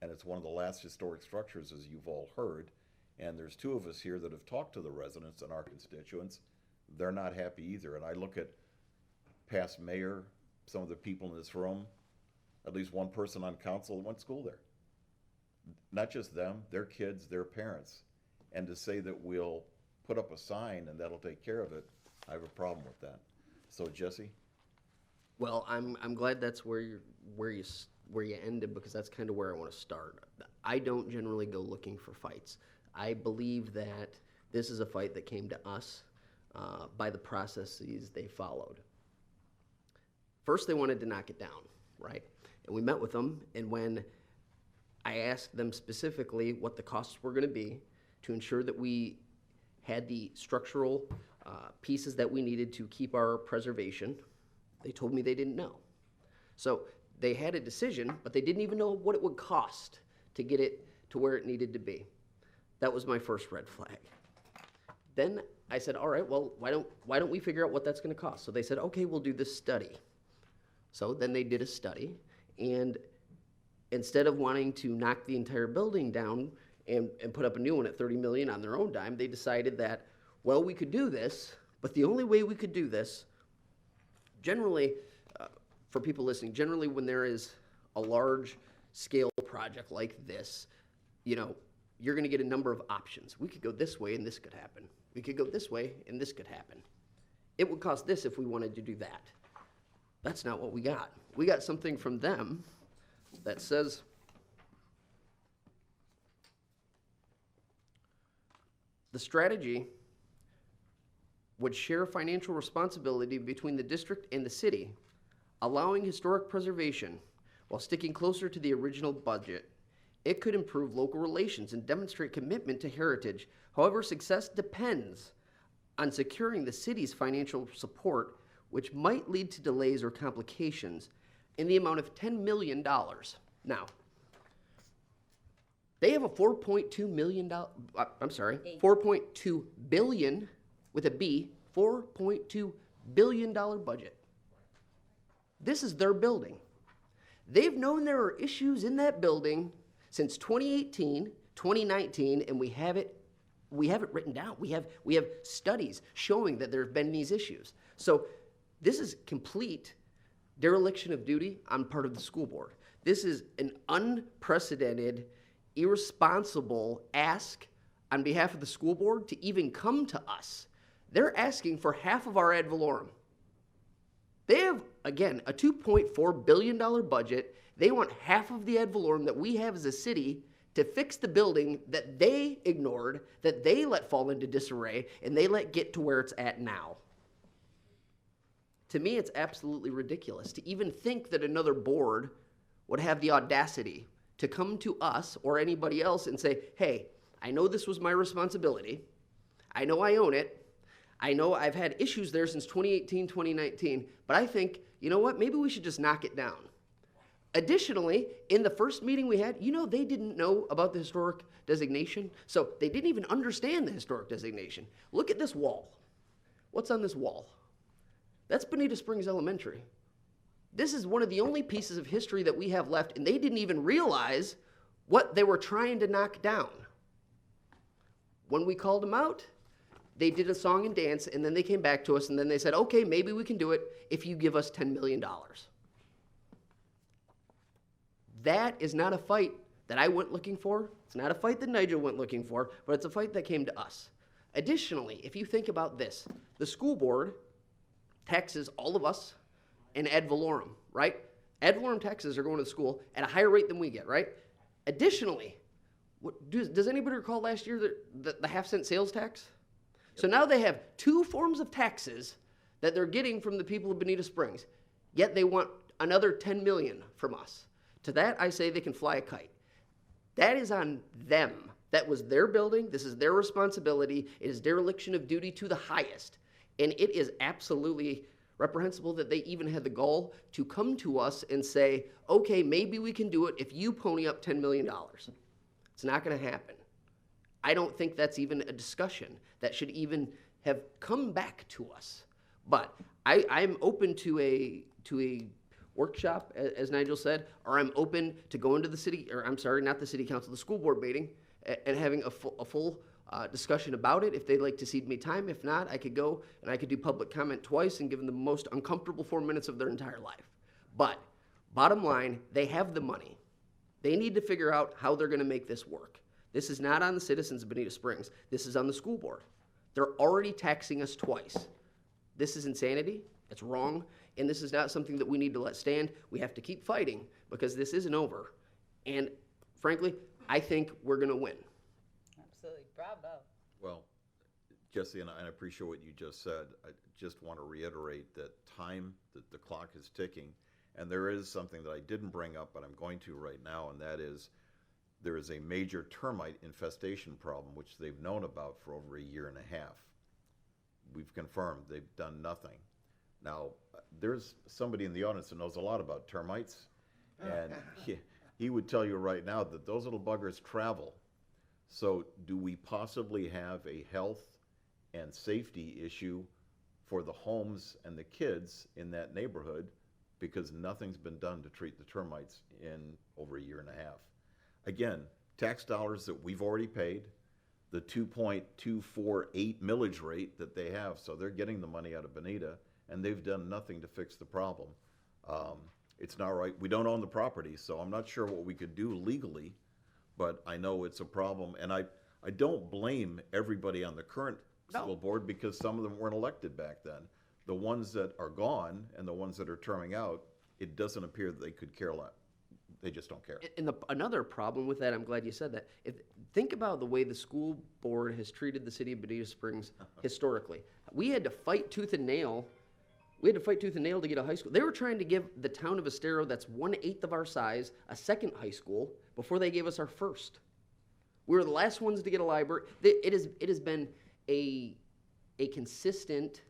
and it's one of the last historic structures, as you've all heard. And there's two of us here that have talked to the residents and our constituents. They're not happy either. And I look at past mayor, some of the people in this room, at least one person on council went to school there. Not just them, their kids, their parents. And to say that we'll put up a sign and that'll take care of it, I have a problem with that. So Jesse? Well, I'm glad that's where you ended, because that's kind of where I want to start. I don't generally go looking for fights. I believe that this is a fight that came to us by the processes they followed. First, they wanted to knock it down, right? And we met with them, and when I asked them specifically what the costs were going to be to ensure that we had the structural pieces that we needed to keep our preservation, they told me they didn't know. So they had a decision, but they didn't even know what it would cost to get it to where it needed to be. That was my first red flag. Then I said, all right, well, why don't we figure out what that's going to cost? So they said, okay, we'll do this study. So then they did a study, and instead of wanting to knock the entire building down and put up a new one at $30 million on their own dime, they decided that, well, we could do this, but the only way we could do this, generally, for people listening, generally when there is a large scale project like this, you're going to get a number of options. We could go this way and this could happen. We could go this way and this could happen. It would cost this if we wanted to do that. That's not what we got. We got something from them that says, the strategy would share financial responsibility between the district and the city, allowing historic preservation While sticking closer to the original budget, it could improve local relations and demonstrate commitment to heritage. However, success depends on securing the city's financial support, which might lead to delays or complications in the amount of $10 million. Now, they have a $4.2 million, $4.2 billion with a B, $4.2 billion budget. This is their building. They've known there are issues in that building since 2018, 2019, and we have it written down. We have studies showing that there have been these issues. So this is complete dereliction of duty on part of the school board. This is an unprecedented, irresponsible ask on behalf of the school board to even come to us. They're asking for half of our ad valorem. They have, again, a $2.4 billion budget. They want half of the ad valorem that we have as a city to fix the building that they ignored, that they let fall into disarray, and they let get to where it's at now. To me, it's absolutely ridiculous to even think that another board would have the audacity to come to us or anybody else and say, hey, I know this was my responsibility. I know I own it. I know I've had issues there since 2018, 2019, but I think, you know what, maybe we should just knock it down. Additionally, in the first meeting we had, they didn't know about the historic designation, so they didn't even understand the historic designation. Look at this wall. What's on this wall? That's Bonita Springs Elementary. This is one of the only pieces of history that we have left, and they didn't even realize what they were trying to knock down. When we called them out, they did a song and dance, and then they came back to us, and then they said, okay, maybe we can do it if you give us $10 million. That is not a fight that I went looking for. It's not a fight that Nigel went looking for, but it's a fight that came to us. Additionally, if you think about this, the school board taxes all of us and ad valorem, right? Ad valorem taxes are going to the school at a higher rate than we get, right? Additionally, does anybody recall last year the half-cent sales tax? So now they have two forms of taxes that they're getting from the people of Bonita Springs, yet they want another $10 million from us. To that, I say they can fly a kite. That is on them. That was their building. This is their responsibility. It is dereliction of duty to the highest. And it is absolutely reprehensible that they even had the gall to come to us and say, okay, maybe we can do it if you pony up $10 million. It's not going to happen. I don't think that's even a discussion that should even have come back to us. But I'm open to a workshop, as Nigel said, or I'm open to going to the city, or I'm sorry, not the city council, the school board meeting, and having a full discussion about it if they'd like to cede me time. If not, I could go and I could do public comment twice and give them the most uncomfortable 4 minutes of their entire life. But bottom line, they have the money. They need to figure out how they're going to make this work. This is not on the citizens of Bonita Springs. This is on the school board. They're already taxing us twice. This is insanity. It's wrong. And this is not something that we need to let stand. We have to keep fighting because this isn't over. And frankly, I think we're going to win. Absolutely. Bravo. Well, Jesse, and I appreciate what you just said. I just want to reiterate that that the clock is ticking. And there is something that I didn't bring up, but I'm going to right now, and that is there is a major termite infestation problem, which they've known about for over a year and a half. We've confirmed they've done nothing. Now, there's somebody in the audience that knows a lot about termites, and he would tell you right now that those little buggers travel. So do we possibly have a health and safety issue for the homes and the kids in that neighborhood because nothing's been done to treat the termites in over a year and a half? Again, tax dollars that we've already paid, the 2.248 millage rate that they have, so they're getting the money out of Bonita, and they've done nothing to fix the problem. It's not right. We don't own the property, so I'm not sure what we could do legally, but I know it's a problem. And I don't blame everybody on the current school board because some of them weren't elected back then. The ones that are gone and the ones that are terming out, it doesn't appear that they could care less. They just don't care. And another problem with that, I'm glad you said that. Think about the way the school board has treated the city of Bonita Springs historically. We had to fight tooth and nail We had to fight tooth and nail to get a high school. They were trying to give the town of Estero, that's 1/8 of our size, a second high school before they gave us our first. We were the last ones to get a library. It has been a consistent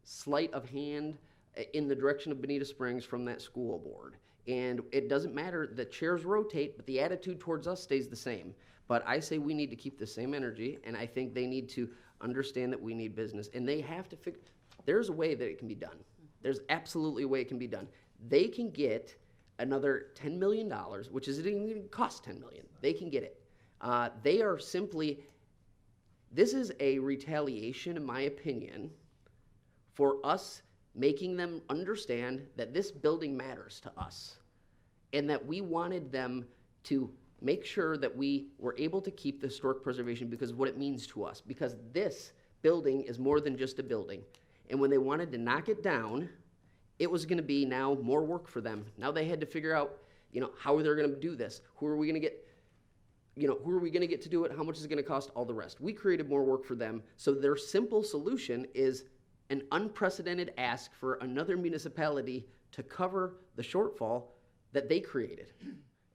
sleight of hand in the direction of Bonita Springs from that school board. And it doesn't matter, the chairs rotate, but the attitude towards us stays the same. But I say we need to keep the same energy, and I think they need to understand that we need business. And they have to figure, there's a way that it can be done. There's absolutely a way it can be done. They can get another $10 million, which is, it didn't even cost $10 million. They can get it. They are simply, this is a retaliation, in my opinion, for us making them understand that this building matters to us and that we wanted them to make sure that we were able to keep the historic preservation because of what it means to us. Because this building is more than just a building. And when they wanted to knock it down, it was going to be now more work for them. Now they had to figure out, how they're going to do this. Who are we going to get? Who are we going to get to do it? How much is it going to cost? All the rest. We created more work for them. So their simple solution is an unprecedented ask for another municipality to cover the shortfall that they created.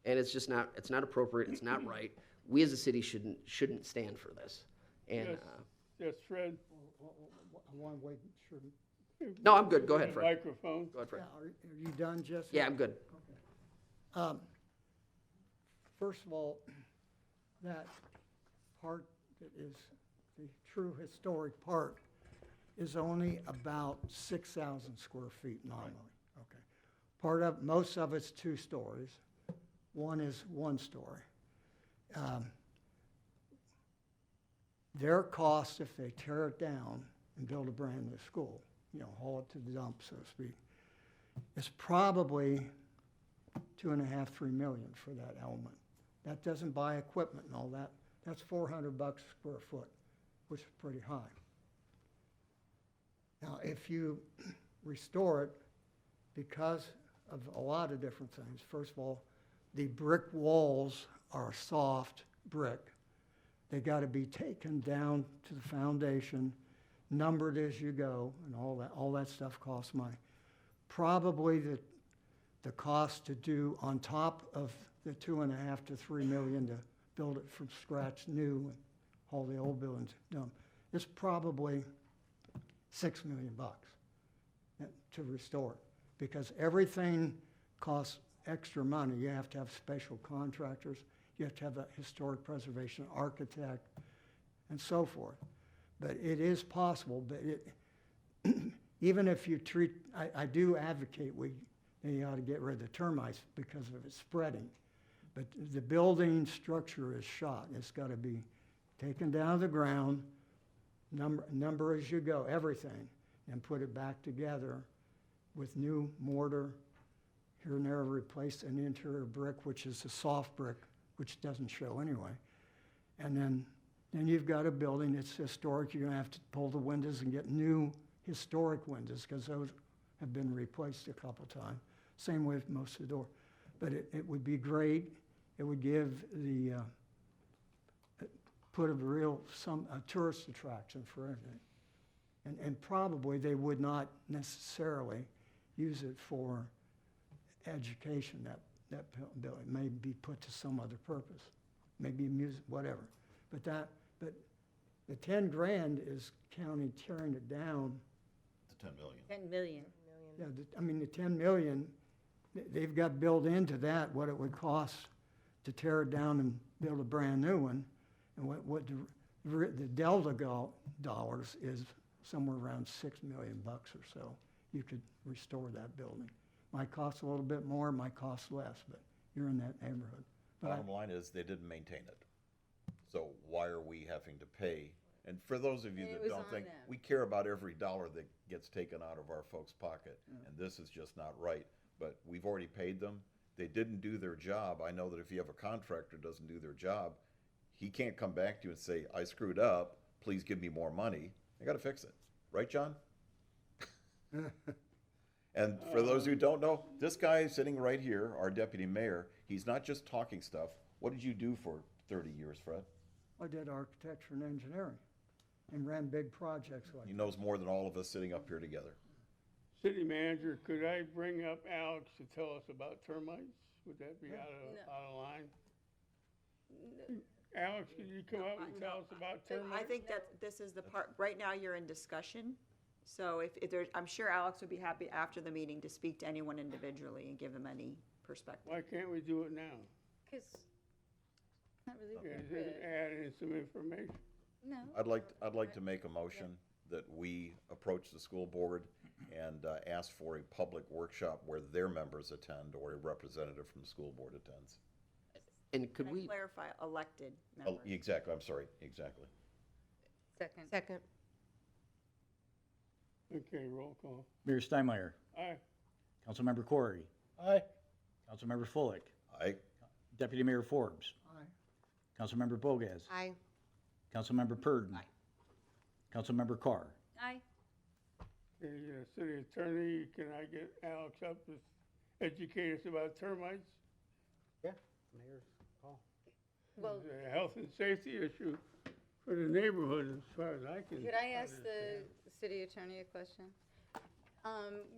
And it's just not, it's not appropriate, it's not right. We as a city shouldn't stand for this. And, Yes, Fred. I want to wait, sure. no, I'm good, go ahead, Fred. Microphone. Go ahead, Fred. Are you done, Jesse? Yeah, I'm good. First of all, that part that is the true historic part is only about 6,000 square feet nominally. Okay. Most of it's 2 stories. One is 1 story. Their cost, if they tear it down and build a brand new school, haul it to the dump, so to speak, is probably $2.5, $3 million for that element. That doesn't buy equipment and all that. That's $400 a square foot, which is pretty high. Now, if you restore it, because of a lot of different things, first of all, the brick walls are soft brick. They got to be taken down to the foundation, numbered as you go, and all that stuff costs money. Probably the cost to do on top of the $2.5 to $3 million to build it from scratch new and all the old buildings done, is probably $6 million to restore it, because everything costs extra money. You have to have special contractors, you have to have a historic preservation architect, and so forth. But it is possible, but even if you treat, I do advocate they ought to get rid of the termites because of it spreading. But the building structure is shot. It's got to be taken down to the ground, number as you go, everything, and put it back together with new mortar. Here and there, replace an interior brick, which is a soft brick, which doesn't show anyway. And then you've got a building that's historic. You're gonna have to pull the windows and get new historic windows, because those have been replaced a couple times. Same with most of the door. But it would be great. It would give put a tourist attraction for everything. And probably they would not necessarily use it for education, that building may be put to some other purpose, maybe music, whatever. But the 10 grand is county tearing it down. To 10 million. 10 million. Yeah, the 10 million, they've got built into that what it would cost to tear it down and build a brand new one, and what the delta dollars is somewhere around $6 million or so. You could restore that building. Might cost a little bit more, might cost less, but you're in that neighborhood. Bottom line is, they didn't maintain it. So why are we having to pay? And for those of you And it that was don't on think, them. we care about every dollar that gets taken out of our folks' pocket, and this is just not right. But we've already paid them. They didn't do their job. I know that if you have a contractor who doesn't do their job, he can't come back to you and say, I screwed up, please give me more money. I gotta fix it. Right, John? And for those who don't know, this guy sitting right here, our deputy mayor, he's not just talking stuff. What did you do for 30 years, Fred? I did architecture and engineering and ran big projects like He knows more than all of us sitting up here together. City manager, could I bring up Alex to tell us about termites? Would that be out of line? Alex, could you come up and tell us about termites? I think that this is the part, right now you're in discussion. So if there's, I'm sure Alex would be happy after the meeting to speak to anyone individually and give them any perspective. Why can't we do it now? Because, not really Yeah, good. just add in some information. No. I'd like to make a motion that we approach the school board and ask for a public workshop where their members attend or a representative from the school board attends. And could Can I we, clarify, elected Oh, members? exactly, I'm sorry, exactly. Second. Second. Okay, roll call. Mayor Steinmeier, Aye. Councilmember Corey, Aye. Councilmember Fullick, Aye. Deputy Mayor Forbes, Aye. Councilmember Bogas, Aye. Councilmember Purdon, Councilmember Carr. Aye. Okay, city attorney, can I get Alex up to educate us about termites? Yeah, mayor's call. Well, It's a health and safety issue for the neighborhood as far as I can. could I ask the city attorney a question?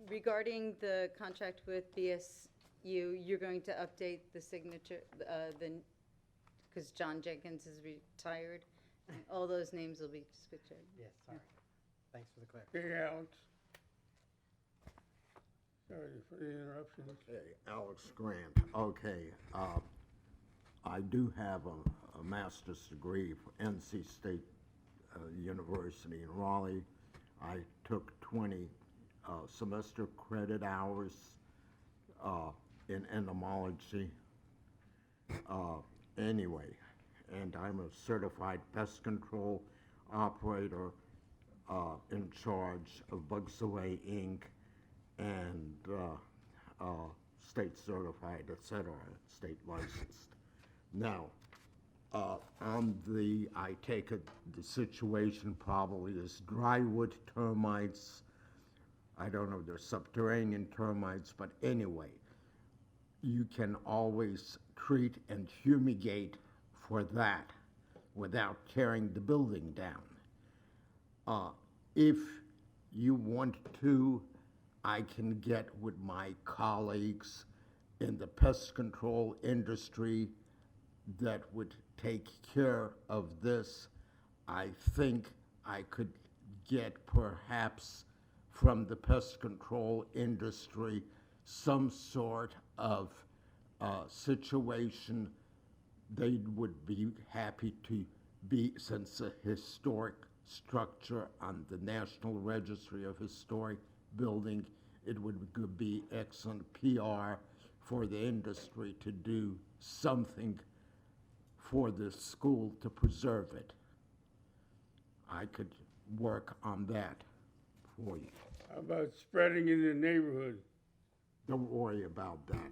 Regarding the contract with BSU, you're going to update the signature, because John Jenkins is retired, and all those names will be switched. Yes, sorry. Thanks for the clarification. Okay, Alex. Sorry for the interruption. Okay, Alex Grant, okay, I do have a master's degree from NC State University in Raleigh. I took 20 semester credit hours in entomology. Anyway, and I'm a certified pest control operator in charge of Bugs Away Inc. and state certified, et cetera, state licensed. Now, I take it the situation probably is drywood termites. I don't know if they're subterranean termites, but anyway, you can always treat and fumigate for that without tearing the building down. If you want to, I can get with my colleagues in the pest control industry that would take care of this. I think I could get perhaps from the pest control industry some sort of situation. They would be happy to be, since a historic structure on the National Registry of Historic Building, it would be excellent PR for the industry to do something for the school to preserve it. I could work on that for you. How about spreading in the neighborhood? Don't worry about that.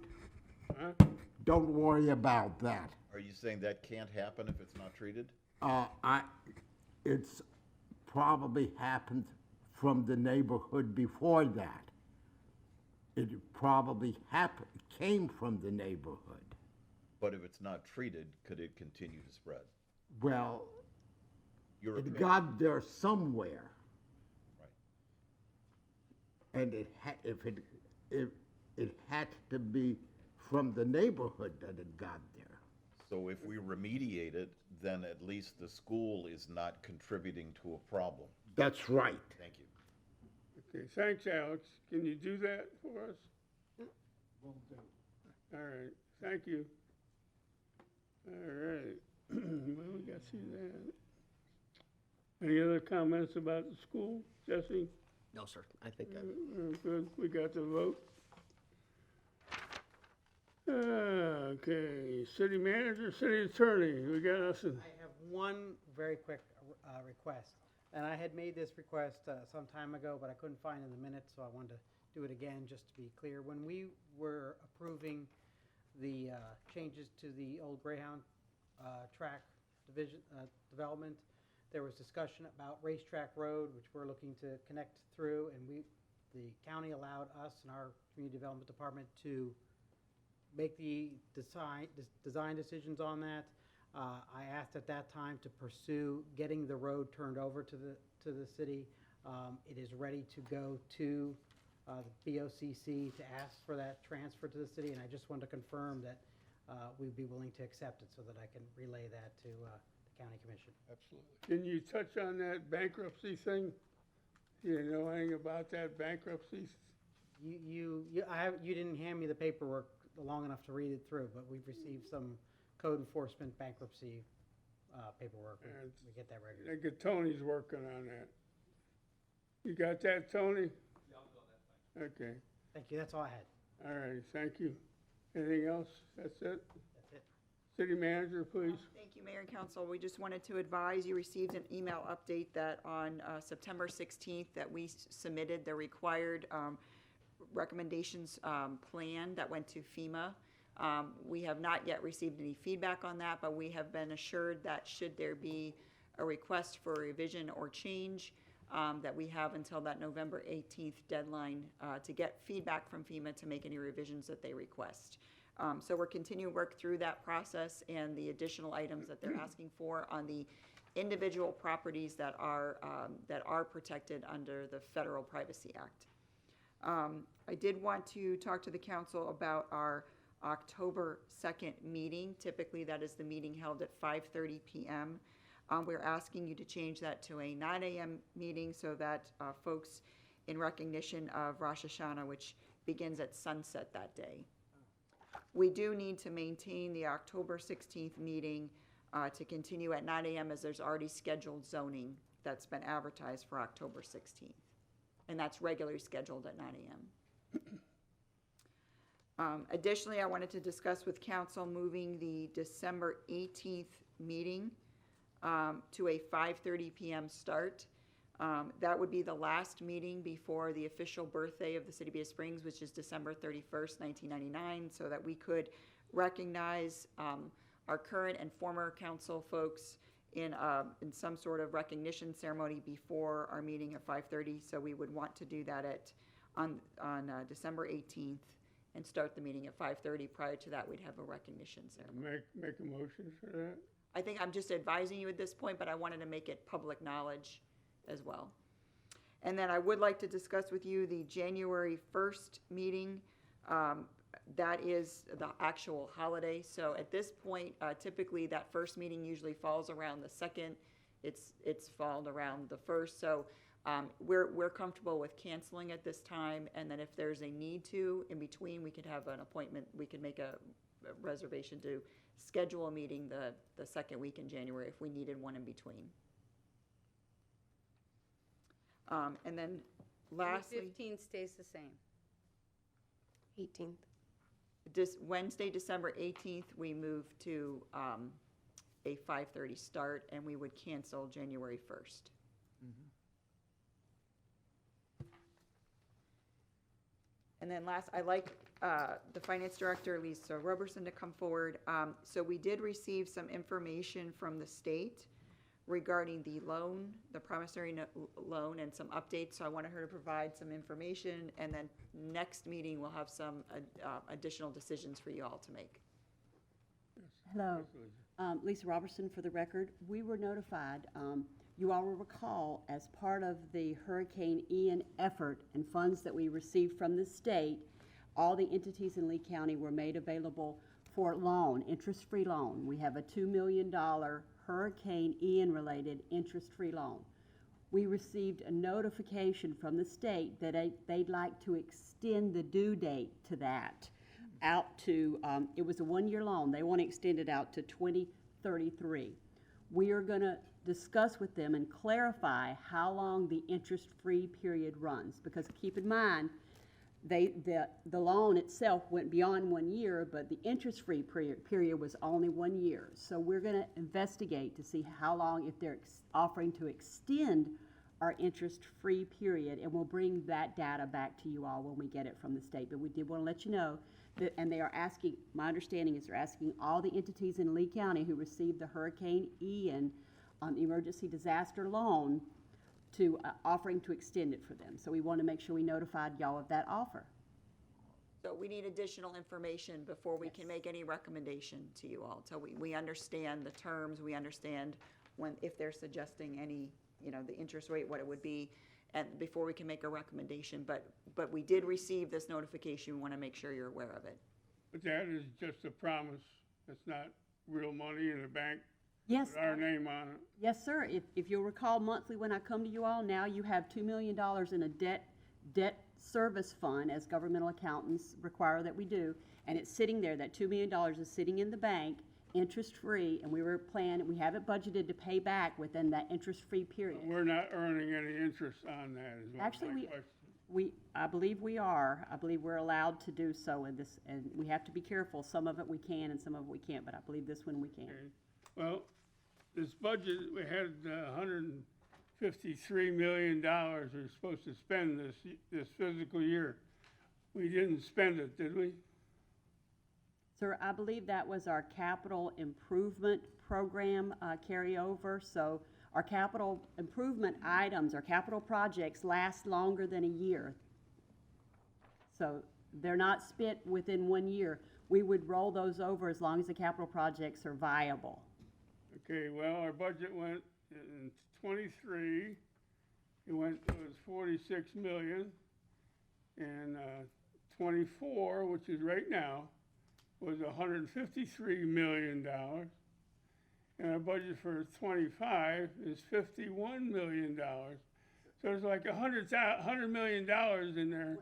Huh? Don't worry about that. Are you saying that can't happen if it's not treated? It's probably happened from the neighborhood before that. It probably came from the neighborhood. But if it's not treated, could it continue to spread? Well, You're it got there somewhere. Right. And if it had to be from the neighborhood that it got there. So if we remediate it, then at least the school is not contributing to a problem. That's right. Thank you. Okay, thanks, Alex. Can you do that for us? Will do. All right, thank you. All right, well, we got through that. Any other comments about the school, Jesse? no, sir, I think Good, we got the vote. Okay, city manager, city attorney, we got us a. I have one very quick request. And I had made this request some time ago, but I couldn't find in the minutes, so I wanted to do it again, just to be clear. When we were approving the changes to the old Greyhound track development, there was discussion about Racetrack Road, which we're looking to connect through, and the county allowed us and our community development department to make the design decisions on that. I asked at that time to pursue getting the road turned over to the city. It is ready to go to the BOCC to ask for that transfer to the city, and I just wanted to confirm that we'd be willing to accept it so that I can relay that to the county commission. Absolutely. Can you touch on that bankruptcy thing? Do you know anything about that bankruptcy? You didn't hand me the paperwork long enough to read it through, but we've received some code enforcement bankruptcy paperwork. We get that I regularly. think Tony's working on that. You got that, Tony? Yeah, I'm on that. Okay, Thank you, that's all I had. all right, thank you. Anything else? That's it? That's it. City manager, please. Thank you, Mayor and Council. We just wanted to advise you received an email update that on September 16th that we submitted the required recommendations plan that went to FEMA. We have not yet received any feedback on that, but we have been assured that should there be a request for revision or change, that we have until that November 18th deadline to get feedback from FEMA to make any revisions that they request. So we're continuing to work through that process and the additional items that they're asking for on the individual properties that are protected under the Federal Privacy Act. I did want to talk to the council about our October 2nd meeting. Typically, that is the meeting held at 5:30 p.m. We're asking you to change that to a 9 a.m. meeting so that folks, in recognition of Rosh Hashanah, which begins at sunset that day. We do need to maintain the October 16th meeting to continue at 9 a.m. as there's already scheduled zoning that's been advertised for October 16th. And that's regularly scheduled at 9 a.m. Additionally, I wanted to discuss with council moving the December 18th meeting to a 5:30 p.m. start. That would be the last meeting before the official birthday of the City of Bonita Springs, which is December 31st, 1999, so that we could recognize our current and former council folks in some sort of recognition ceremony before our meeting at 5:30. So we would want to do that on December 18th and start the meeting at 5:30. Prior to that, we'd have a recognition ceremony. Make a motion for that? I think I'm just advising you at this point, but I wanted to make it public knowledge as well. And then I would like to discuss with you the January 1st meeting. That is the actual holiday. So at this point, typically that first meeting usually falls around the 2nd. It's fallen around the 1st. So we're comfortable with canceling at this time. And then if there's a need to, in between, we could have an appointment. We could make a reservation to schedule a meeting the second week in January if we needed one in between. And then lastly, 15th stays the same. 18th. Wednesday, December 18th, we move to a 5:30 start, and we would cancel January 1st. And then last, I like the finance director, Lisa Roberson, to come forward. So we did receive some information from the state regarding the loan, the promissory loan, and some updates. So I wanted her to provide some information, and then next meeting we'll have some additional decisions for you all to make. Hello, Lisa Robertson for the record. We were notified, you all will recall, as part of the Hurricane Ian effort and funds that we received from the state, all the entities in Lee County were made available for loan, interest-free loan. We have a $2 million Hurricane Ian-related interest-free loan. We received a notification from the state that they'd like to extend the due date to that out to, it was a one-year loan. They want to extend it out to 2033. We are going to discuss with them and clarify how long the interest-free period runs, because keep in mind, the loan itself went beyond 1 year, but the interest-free period was only 1 year. So we're going to investigate to see how long, if they're offering to extend our interest-free period, and we'll bring that data back to you all when we get it from the state. But we did want to let you know that, and they are asking, my understanding is they're asking all the entities in Lee County who received the Hurricane Ian emergency disaster loan to offering to extend it for them. So we want to make sure we notified y'all of that offer. So we need additional information before we can make any recommendation to you all. So we understand the terms, we understand if they're suggesting any, the interest rate, what it would be. and before we can make a recommendation, but we did receive this notification, we want to make sure you're aware of it. But that is just a promise. It's not real money in the bank Yes. with our name on it. Yes, sir. If you'll recall monthly when I come to you all, now you have $2 million in a debt service fund, as governmental accountants require that we do, and it's sitting there. That $2 million is sitting in the bank, interest-free, and we have it budgeted to pay back within that interest-free period. We're not earning any interest on that, is what Actually, my question. I believe we are. I believe we're allowed to do so in this, and we have to be careful. Some of it we can and some of it we can't, but I believe this one we can. Okay. Well, this budget, we had $153 million we were supposed to spend this fiscal year. We didn't spend it, did we? Sir, I believe that was our capital improvement program carryover. So our capital improvement items, our capital projects last longer than a year. So they're not spent within 1 year. We would roll those over as long as the capital projects are viable. Okay, well, our budget went in '23, it was 46 million, and '24, which is right now, was $153 million, and our budget for '25 is $51 million. So there's like $100 million in there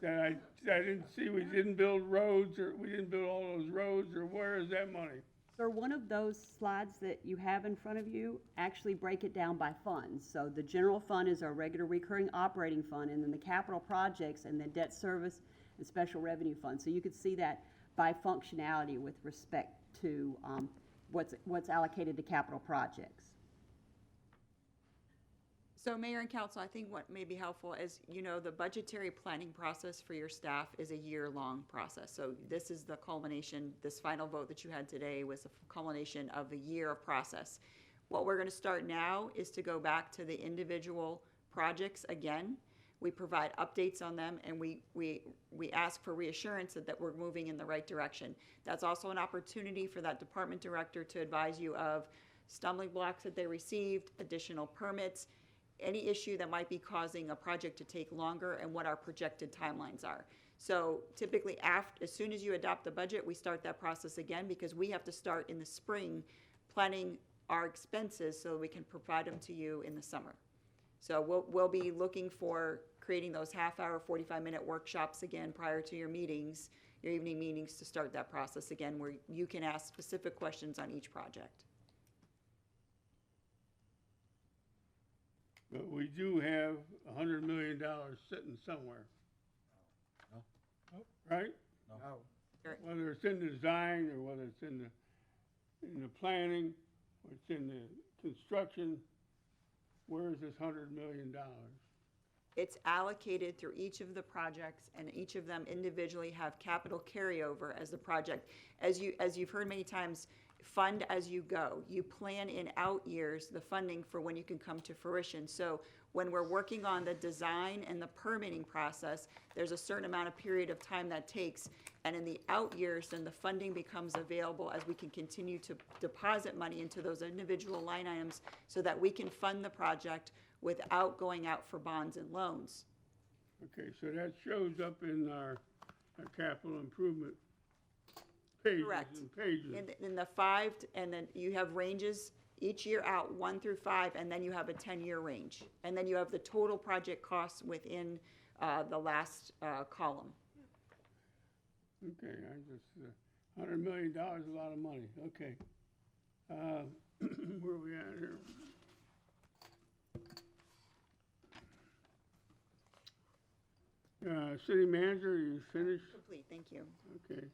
that I didn't see. We didn't build roads, or we didn't build all those roads, or where is that money? Sir, one of those slides that you have in front of you actually break it down by funds. So the general fund is our regular recurring operating fund, and then the capital projects and the debt service and special revenue fund. So you could see that by functionality with respect to what's allocated to capital projects. So Mayor and Council, I think what may be helpful is, the budgetary planning process for your staff is a year-long process. So this is the culmination, this final vote that you had today was the culmination of a year of process. What we're going to start now is to go back to the individual projects again. We provide updates on them, and we ask for reassurance that we're moving in the right direction. That's also an opportunity for that department director to advise you of stumbling blocks that they received, additional permits, any issue that might be causing a project to take longer, and what our projected timelines are. So typically, as soon as you adopt the budget, we start that process again, because we have to start in the spring planning our expenses so we can provide them to you in the summer. So we'll be looking for creating those half-hour, 45-minute workshops again prior to your meetings, your evening meetings, to start that process again, where you can ask specific questions on each project. But we do have $100 million sitting somewhere. No. Right? No. Whether it's in the design, or whether it's in the planning, or it's in the construction, where is this $100 million? It's allocated through each of the projects, and each of them individually have capital carryover as the project. As you've heard many times, fund as you go. You plan in out years the funding for when you can come to fruition. So when we're working on the design and the permitting process, there's a certain amount of period of time that takes, and in the out years, then the funding becomes available as we can continue to deposit money into those individual line items so that we can fund the project without going out for bonds and loans. Okay, so that shows up in our capital improvement pages Correct. and pages. In the 5, and then you have ranges each year out, 1 through 5, and then you have a 10-year range. And then you have the total project costs within the last column. Okay, $100 million is a lot of money, okay. Where are we at here? City manager, you finished? Complete, thank you. Okay.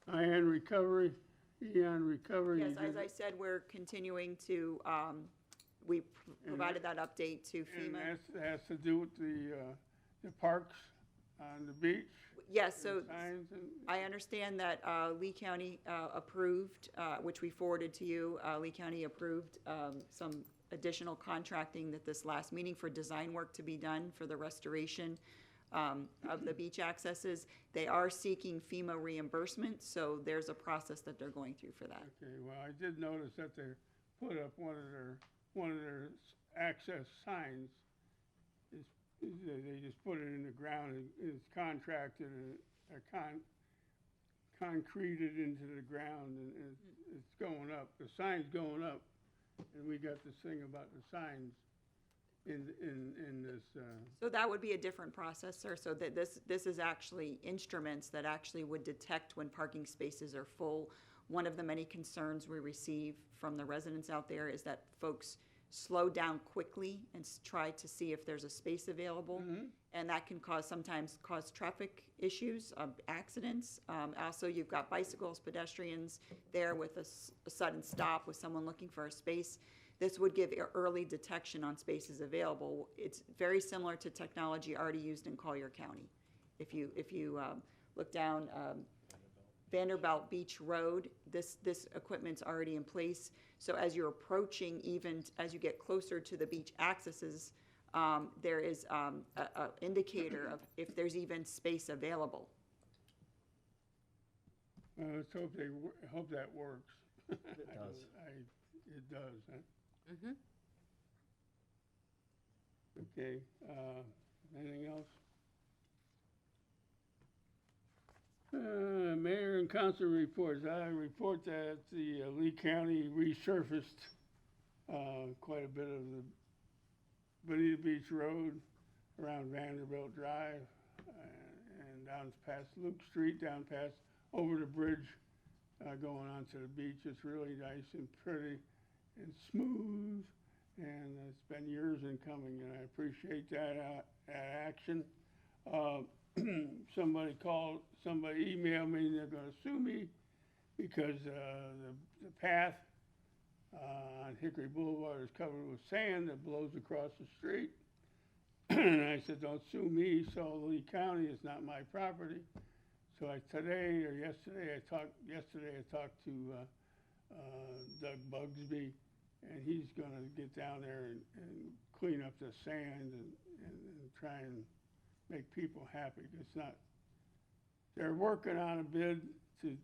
Eon recovery. Yes, as I said, we're continuing to, we provided that update to And FEMA. that has to do with the parks on the beach? Yes, so Signs and, I understand that Lee County approved, which we forwarded to you, Lee County approved some additional contracting at this last meeting for design work to be done for the restoration of the beach accesses. They are seeking FEMA reimbursement, so there's a process that they're going through for that. okay, well, I did notice that they put up one of their access signs. It they just put it in the ground, and it's contracted, concreted into the ground, and it's going up, the sign's going up, and we got this thing about the signs in this, So that would be a different process, sir, so that this is actually instruments that actually would detect when parking spaces are full. One of the many concerns we receive from the residents out there is that folks slow down quickly and try to see if there's a space available. And that can sometimes cause traffic issues, accidents. Also, you've got bicycles, pedestrians there with a sudden stop with someone looking for a space. This would give early detection on spaces available. It's very similar to technology already used in Collier County. If you look down Vanderbilt Beach Road, this equipment's already in place. So as you're approaching, even as you get closer to the beach accesses, there is a indicator of if there's even space available. let's hope hope that works. It does. It does, huh? Mm-hmm. Okay, anything else? Mayor and council reports. I report that the Lee County resurfaced quite a bit of the Bonita Beach Road around Vanderbilt Drive and down past Luke Street, down past over the bridge going onto the beach. It's really nice and pretty and smooth, and it's been years in coming, and I appreciate that action. Somebody emailed me, they're gonna sue me because the path on Hickory Boulevard is covered with sand that blows across the street. And I said, don't sue me, so Lee County is not my property. So yesterday I talked to Doug Bugsby, and he's gonna get down there and clean up the sand and try and make people happy. It's not, they're working on a bid to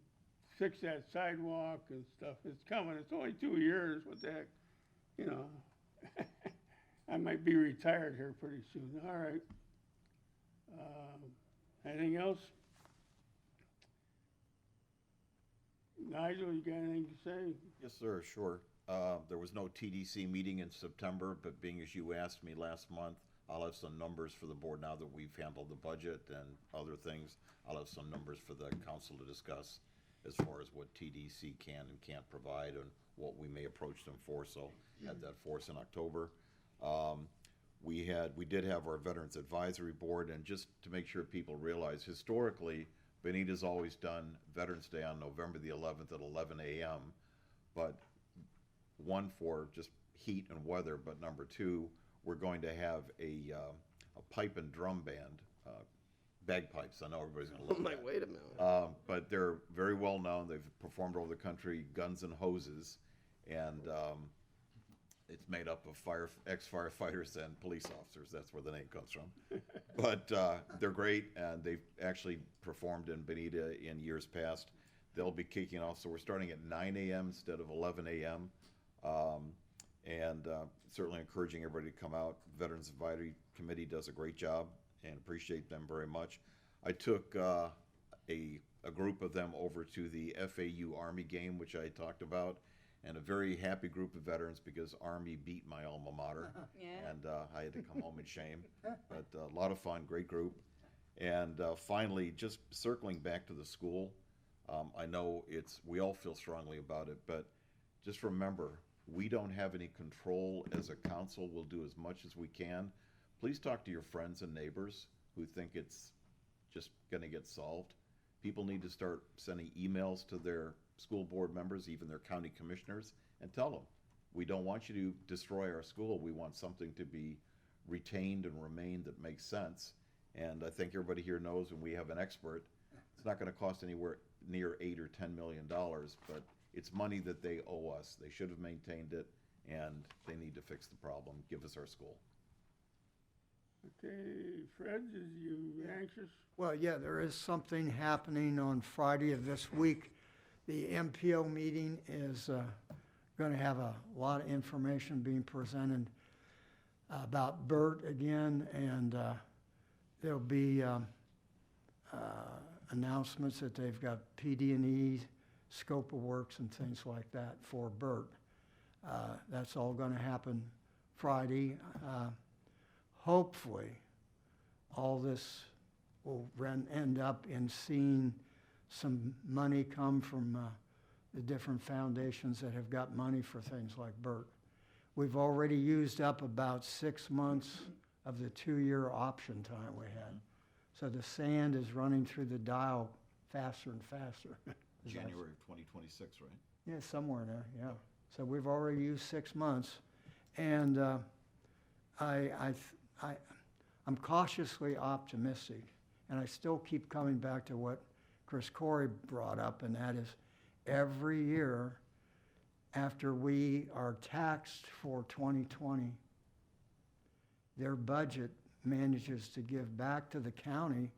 fix that sidewalk and stuff. It's coming. It's only 2 years. What the heck? You know, I might be retired here pretty soon. All right. Anything else? Nigel, you got anything to say? Yes, sir, sure. There was no TDC meeting in September, but being as you asked me last month, I'll have some numbers for the board now that we've handled the budget and other things. I'll have some numbers for the council to discuss as far as what TDC can and can't provide and what we may approach them for. So had that for us in October. We did have our Veterans Advisory Board, and just to make sure people realize, historically, Bonita's always done Veterans Day on November the 11th at 11 a.m. But one, for just heat and weather, but number two, we're going to have a pipe and drum band, bagpipes. I know everybody's going to look at that. Wait a minute. But they're very well known. They've performed over the country, Guns and Hoses, and it's made up of ex-firefighters and police officers. That's where the name comes from. But they're great, and they've actually performed in Bonita in years past. They'll be kicking off, so we're starting at 9 a.m. instead of 11 a.m. And certainly encouraging everybody to come out. Veterans Advisory Committee does a great job and appreciate them very much. I took a group of them over to the FAU Army game, which I talked about, and a very happy group of veterans because Army beat my alma mater. Yeah. And I had to come home in shame. But a lot of fun, great group. And finally, just circling back to the school, I know we all feel strongly about it, but just remember, we don't have any control as a council. We'll do as much as we can. Please talk to your friends and neighbors who think it's just gonna get solved. People need to start sending emails to their school board members, even their county commissioners, and tell them, we don't want you to destroy our school. We want something to be retained and remain that makes sense. And I think everybody here knows when we have an expert, it's not gonna cost anywhere near $8 or $10 million, but it's money that they owe us. They should have maintained it, and they need to fix the problem. Give us our school. Okay, Fred, is you anxious? Well, yeah, there is something happening on Friday of this week. The MPO meeting is going to have a lot of information being presented. about Bert again, and there'll be announcements that they've got PD&E, scope of works and things like that for Bert. That's all gonna happen Friday. Hopefully, all this will end up in seeing some money come from the different foundations that have got money for things like Bert. We've already used up about 6 months of the 2-year option time we had. So the sand is running through the dial faster and faster. January of 2026, right? Yeah, somewhere there, yeah. So we've already used 6 months. And I'm cautiously optimistic. And I still keep coming back to what Chris Corey brought up, and that is every year after we are taxed for 2020, their budget manages to give back to the county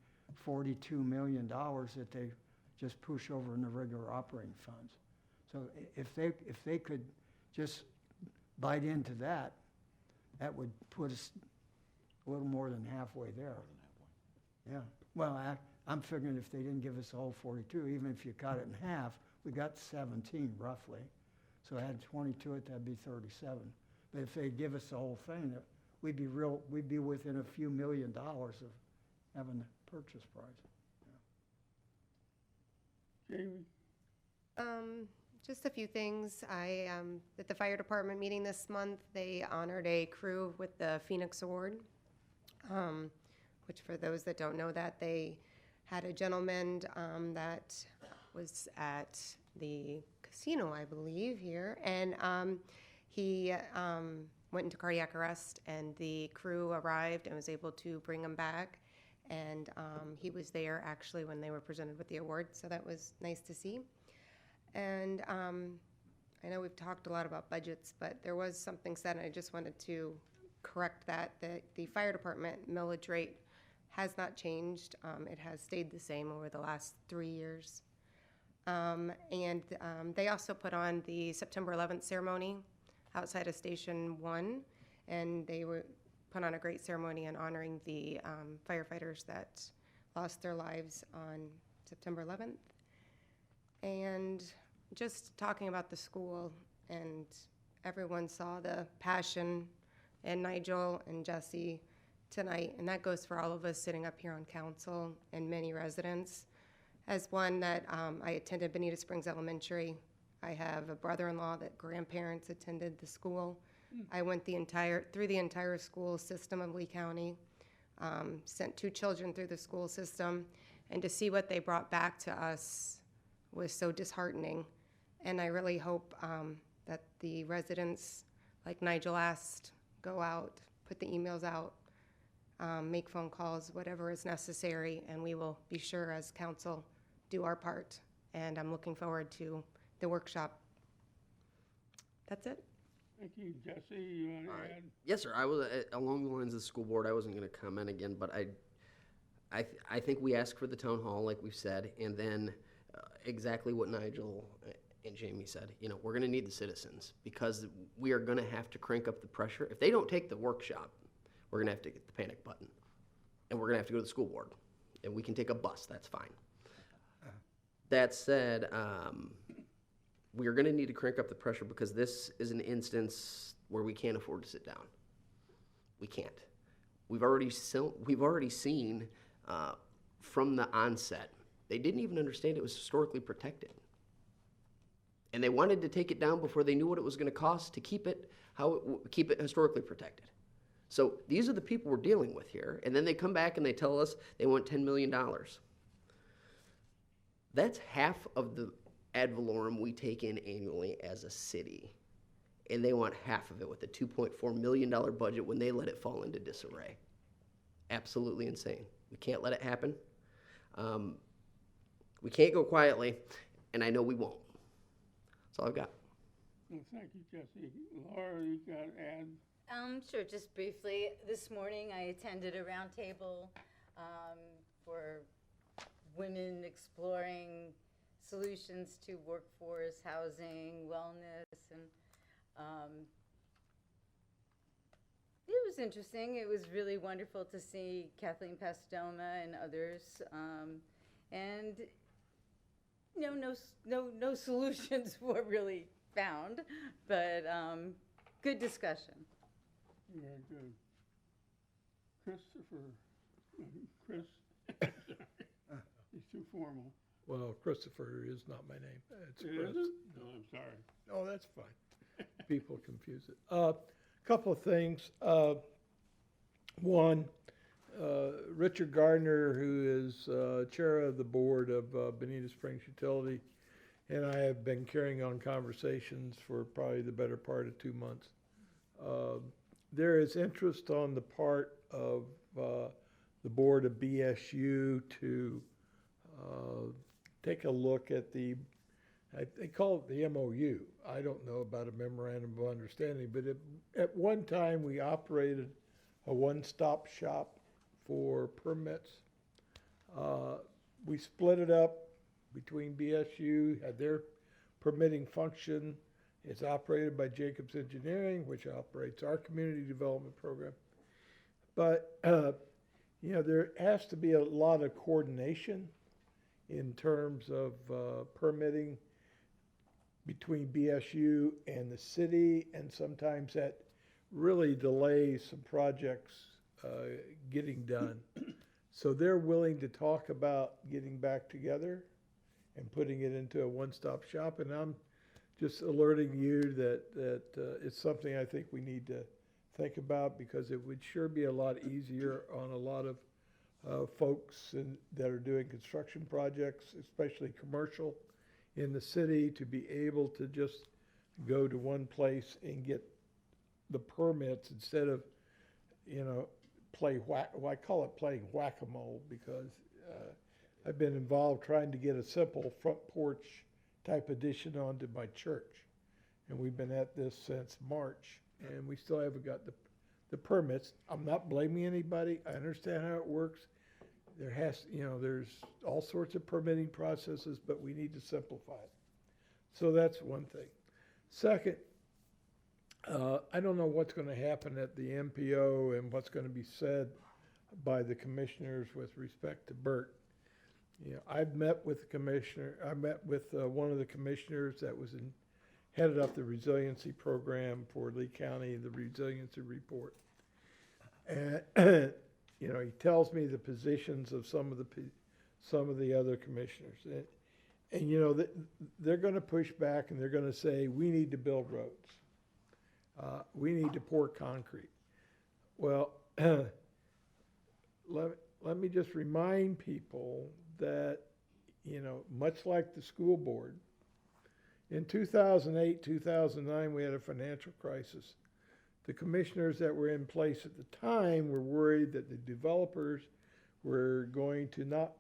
$42 million that they just push over in the regular operating funds. So if they could just bite into that, that would put us a little more than halfway there. Yeah. Well, I'm figuring if they didn't give us the whole 42, even if you cut it in half, we got 17 roughly. So add 20 to it, that'd be 37. But if they give us the whole thing, we'd be within a few $1 million of having the purchase price. Jamie? Just a few things. At the fire department meeting this month, they honored a crew with the Phoenix Award, which for those that don't know that, they had a gentleman that was at the casino, I believe, here, and he went into cardiac arrest, and the crew arrived and was able to bring him back, and he was there actually when they were presented with the award, so that was nice to see. And I know we've talked a lot about budgets, but there was something said, and I just wanted to correct that the fire department millage rate has not changed. It has stayed the same over the last 3 years. They also put on the September 11th ceremony outside of Station 1, and they put on a great ceremony in honoring the firefighters that lost their lives on September 11th. And just talking about the school, and everyone saw the passion in Nigel and Jesse tonight, and that goes for all of us sitting up here on council and many residents. As one that I attended Bonita Springs Elementary, I have a brother-in-law that grandparents attended the school. I went through the entire school system of Lee County, sent 2 children through the school system, and to see what they brought back to us was so disheartening. And I really hope that the residents, like Nigel asked, go out, put the emails out, make phone calls, whatever is necessary, and we will be sure as council do our part. And I'm looking forward to the workshop. That's it. Thank you. Jesse, you want to add? Yes, sir. I was along the lines of the school board. I wasn't going to comment again, but I think we asked for the town hall, like we've said, and then exactly what Nigel and Jamie said. You know, we're going to need the citizens because we are going to have to crank up the pressure. If they don't take the workshop, we're going to have to get the panic button, and we're going to have to go to the school board, and we can take a bus. That's fine. That said, we are going to need to crank up the pressure because this is an instance where we can't afford to sit down. We can't. We've already seen from the onset, they didn't even understand it was historically protected. And they wanted to take it down before they knew what it was going to cost to keep it historically protected. So these are the people we're dealing with here. And then they come back and they tell us they want $10 million. That's half of the ad valorem we take in annually as a city. And they want half of it with a $2.4 million budget when they let it fall into disarray. Absolutely insane. We can't let it happen. We can't go quietly, and I know we won't. That's all I've got. Well, thank you, Jesse. Laura, you got to add? Sure, just briefly. This morning I attended a roundtable for women exploring solutions to workforce, housing, wellness, and it was interesting. It was really wonderful to see Kathleen Pastoma and others. And, you know, no solutions were really found, but good discussion. Very good. Christopher, Chris, he's too formal. Well, Christopher is not my name. It's It Chris. isn't? No, I'm sorry. Oh, that's fine. People confuse it. Couple of things. One, Richard Gardner, who is chair of the board of Bonita Springs Utility, and I have been carrying on conversations for probably the better part of 2 months. There is interest on the part of the board of BSU to take a look at they call it the MOU. I don't know about a memorandum of understanding, but at one time we operated a one-stop shop for permits. We split it up between BSU, had their permitting function. It's operated by Jacobs Engineering, which operates our community development program. But, you know, there has to be a lot of coordination in terms of permitting between BSU and the city, and sometimes that really delays some projects getting done. So they're willing to talk about getting back together and putting it into a one-stop shop, and I'm just alerting you that it's something I think we need to think about, because it would sure be a lot easier on a lot of folks that are doing construction projects, especially commercial, in the city, to be able to just go to one place and get the permits instead of, you know, I call it playing whack-a-mole, because I've been involved trying to get a simple front porch type addition onto my church. And we've been at this since March, and we still haven't got the permits. I'm not blaming anybody. I understand how it works. There's all sorts of permitting processes, but we need to simplify it. So that's one thing. Second, I don't know what's going to happen at the MPO and what's going to be said by the commissioners with respect to Burt. You know, I've met with the commissioner. I met with one of the commissioners that was headed up the resiliency program for Lee County, the resiliency report. And you know, he tells me the positions of some of the other commissioners, and you know, they're going to push back and they're going to say, we need to build roads, we need to pour concrete. Well, let me just remind people that, you know, much like the school board, in 2008, 2009, we had a financial crisis. The commissioners that were in place at the time were worried that the developers were going to not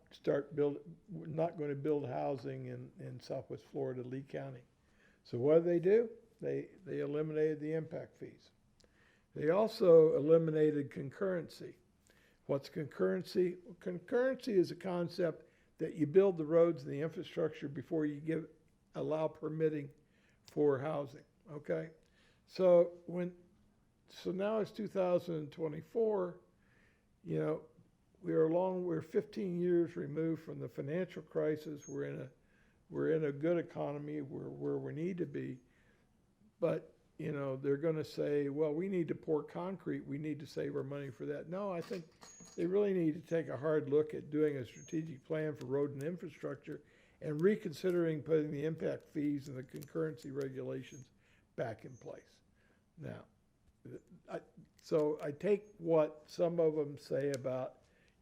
going to build housing in Southwest Florida, Lee County. So what do? They eliminated the impact fees. They also eliminated concurrency. What's concurrency? Well, concurrency is a concept that you build the roads and the infrastructure before you allow permitting for housing, okay? So now it's 2024, you know, we're 15 years removed from the financial crisis. We're in a good economy, where we need to be. But, you know, they're going to say, well, we need to pour concrete. We need to save our money for that. No, I think they really need to take a hard look at doing a strategic plan for road and infrastructure and reconsidering putting the impact fees and the concurrency regulations back in place. Now, so I take what some of them say about,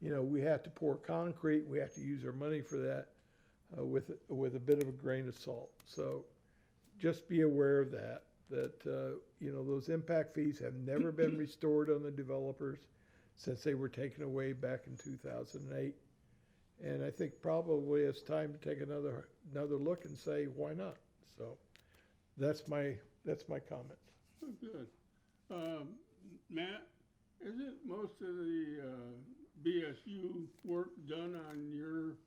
you know, we have to pour concrete, we have to use our money for that, with a bit of a grain of salt. So just be aware of that, you know, those impact fees have never been restored on the developers since they were taken away back in 2008. And I think probably it's time to take another look and say, why not? So that's my comments. Oh, good. Matt, isn't most of the BSU work done on your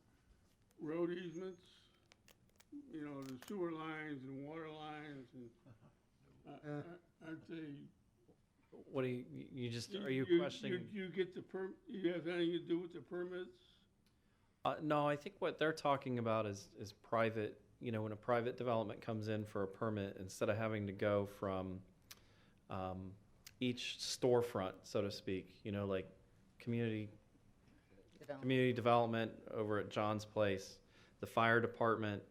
road easements? You know, the sewer lines and water lines, and aren't they What do you just, are you questioning? You get the you have anything to do with the permits? No, I think what they're talking about is private, you know, when a private development comes in for a permit, instead of having to go from each storefront, so to speak, you know, like community development over at John's Place, the fire department,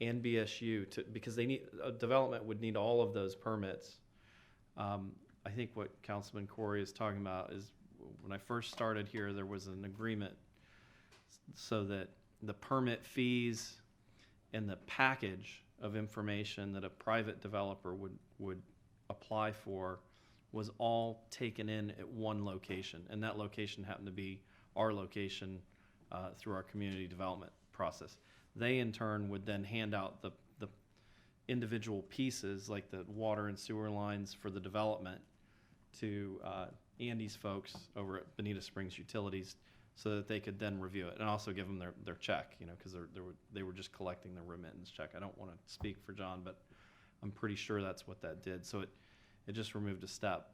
and BSU, because they need, a development would need all of those permits. I think what Councilman Corey is talking about is, when I first started here, there was an agreement so that the permit fees and the package of information that a private developer would apply for was all taken in at one location, and that location happened to be our location through our community development process. They in turn would then hand out the individual pieces, like the water and sewer lines for the development, to Andy's folks over at Bonita Springs Utilities, so that they could then review it and also give them their check, you know, because they were just collecting their remittance check. I don't want to speak for John, but I'm pretty sure that's what that did. So it just removed a step.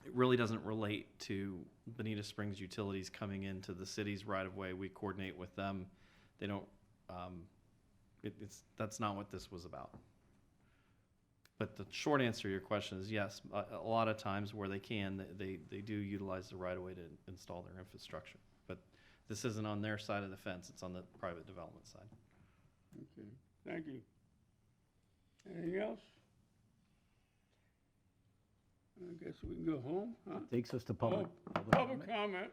It really doesn't relate to Bonita Springs Utilities coming into the city's right-of-way. We coordinate with them. They don't, that's not what this was about. But the short answer to your question is yes, a lot of times where they can, they do utilize the right-of-way to install their infrastructure. But this isn't on their side of the fence, it's on the private development side. Okay, thank you. Anything else? I guess we can go home, huh? Takes us to public. Public comment.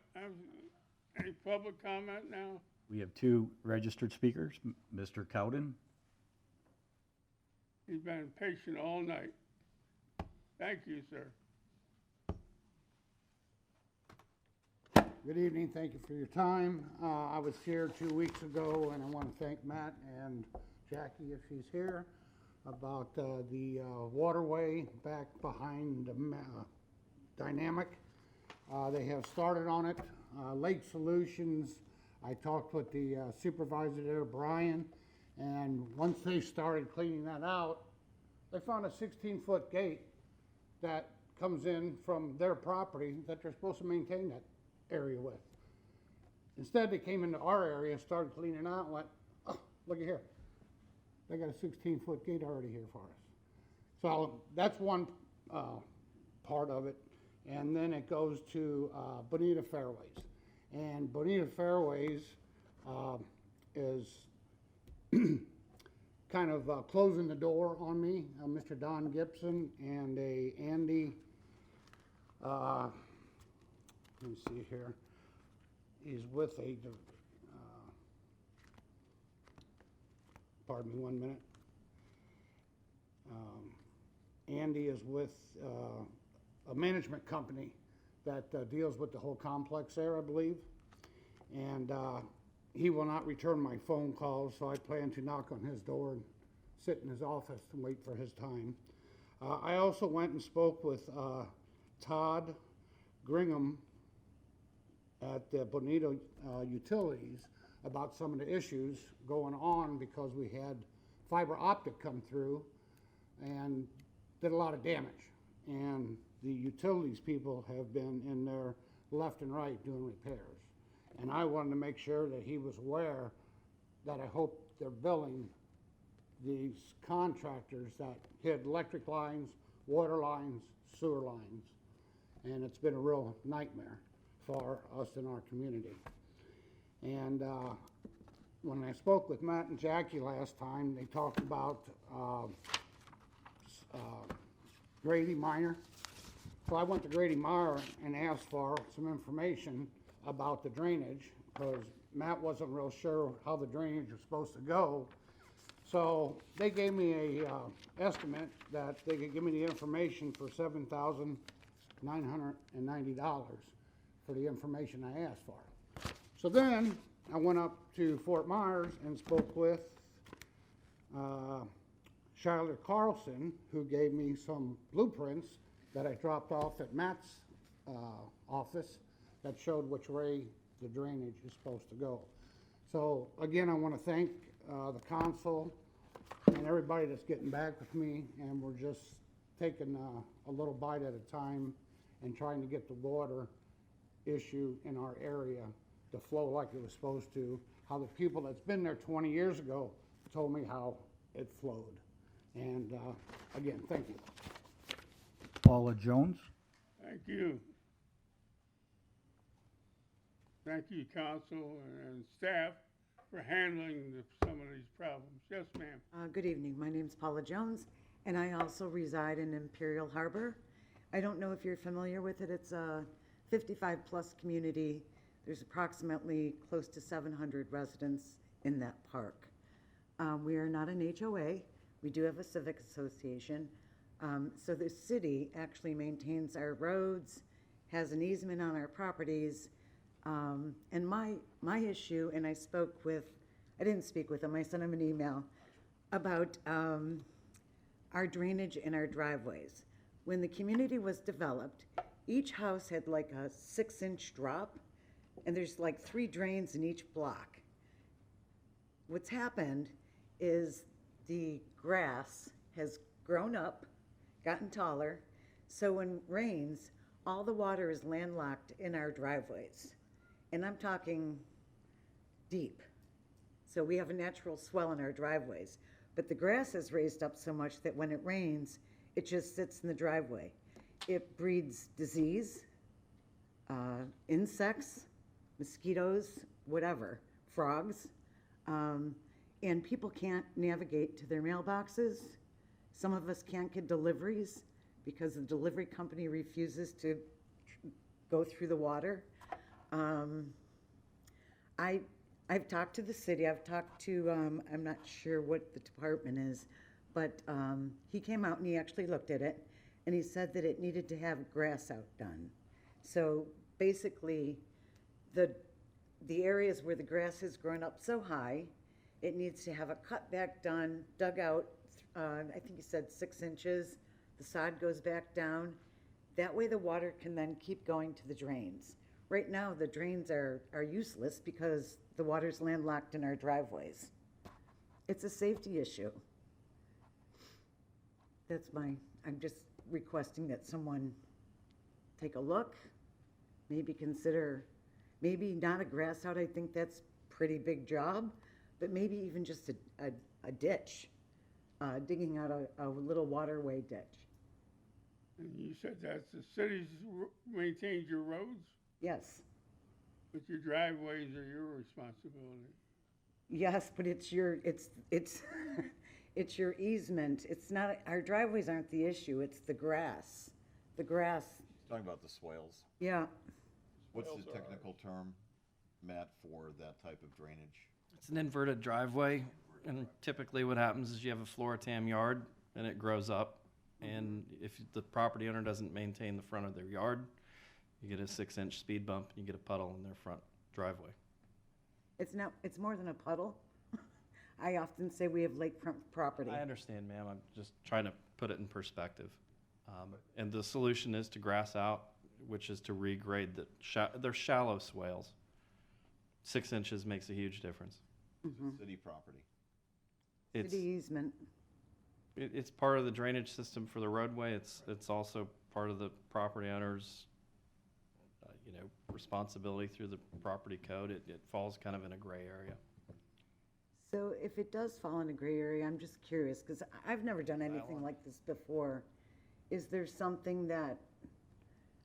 Any public comment now? We have two registered speakers, Mr. Cowden. He's been patient all night. Thank you, sir. Good evening, thank you for your time. I was here 2 weeks ago, and I want to thank Matt and Jackie, if she's here, about the waterway back behind Dynamic. They have started on it. Lake Solutions, I talked with the supervisor there, Brian, and once they started cleaning that out, they found a 16-foot gate that comes in from their property that they're supposed to maintain that area with. Instead, they came into our area, started cleaning out, and went, oh, look at here. They got a 16-foot gate already here for us. So that's one part of it. And then it goes to Bonita Fairways. And Bonita Fairways is kind of closing the door on me. Mr. Don Gibson and Andy, let me see here, he's with a, pardon me 1 minute. Andy is with a management company that deals with the whole complex there, I believe. And he will not return my phone calls, so I plan to knock on his door and sit in his office and wait for his time. I also went and spoke with Todd Gringham at Bonita Utilities about some of the issues going on, because we had fiber optic come through and did a lot of damage. And the utilities people have been in there left and right doing repairs. And I wanted to make sure that he was aware that I hope they're billing these contractors that hit electric lines, water lines, sewer lines. And it's been a real nightmare for us in our community. And when I spoke with Matt and Jackie last time, they talked about Grady Minor. So I went to Grady Meyer and asked for some information about the drainage, because Matt wasn't real sure how the drainage was supposed to go. So they gave me a estimate that they could give me the information for $7,990 for the information I asked for. So then I went up to Fort Myers and spoke with Charlotte Carlson, who gave me some blueprints that I dropped off at Matt's office that showed which way the drainage is supposed to go. So again, I want to thank the council and everybody that's getting back with me, and we're just taking a little bite at a time and trying to get the water issue in our area to flow like it was supposed to. How the people that's been there 20 years ago told me how it flowed. And again, thank you. Paula Jones? Thank you. Thank you, council and staff, for handling some of these problems. Yes, ma'am. Good evening. My name's Paula Jones, and I also reside in Imperial Harbor. I don't know if you're familiar with it. It's a 55-plus community. There's approximately close to 700 residents in that park. We are not an HOA. We do have a civic association. So the city actually maintains our roads, has an easement on our properties. And my issue, and I didn't speak with him, I sent him an email about our drainage in our driveways. When the community was developed, each house had like a 6-inch drop, and there's like 3 drains in each block. What's happened is the grass has grown up, gotten taller, so when it rains, all the water is landlocked in our driveways. And I'm talking deep. So we have a natural swell in our driveways. But the grass is raised up so much that when it rains, it just sits in the driveway. It breeds disease, insects, mosquitoes, whatever, frogs. And people can't navigate to their mailboxes. Some of us can't get deliveries because the delivery company refuses to go through the water. I've talked to the city, I've talked to, I'm not sure what the department is, but he came out and he actually looked at it, and he said that it needed to have grass out done. So basically, the areas where the grass has grown up so high, it needs to have a cutback done, dug out, I think he said 6 inches, the sod goes back down. That way the water can then keep going to the drains. Right now, the drains are useless because the water's landlocked in our driveways. It's a safety issue. I'm just requesting that someone take a look, maybe consider, maybe not a grass out, I think that's pretty big job, but maybe even just a ditch, digging out a little waterway ditch. And you said that the city maintains your roads, Yes. but your driveways are your responsibility. Yes, but it's your easement. It's not, our driveways aren't the issue, it's the grass. The grass, Talking about the swales. yeah. What's the technical term, Matt, for that type of drainage? It's an inverted driveway, and typically what happens is you have a floor-tam yard, and it grows up. And if the property owner doesn't maintain the front of their yard, you get a 6-inch speed bump, and you get a puddle in their front driveway. It's more than a puddle. I often say we have lakefront property. I understand, ma'am. I'm just trying to put it in perspective. And the solution is to grass out, which is to regrade they're shallow swales. 6 inches makes a huge difference. City property. It's, City easement. it's part of the drainage system for the roadway. It's also part of the property owner's, responsibility through the property code. It falls kind of in a gray area. So if it does fall in a gray area, I'm just curious, because I've never done anything like this before. Is there something that,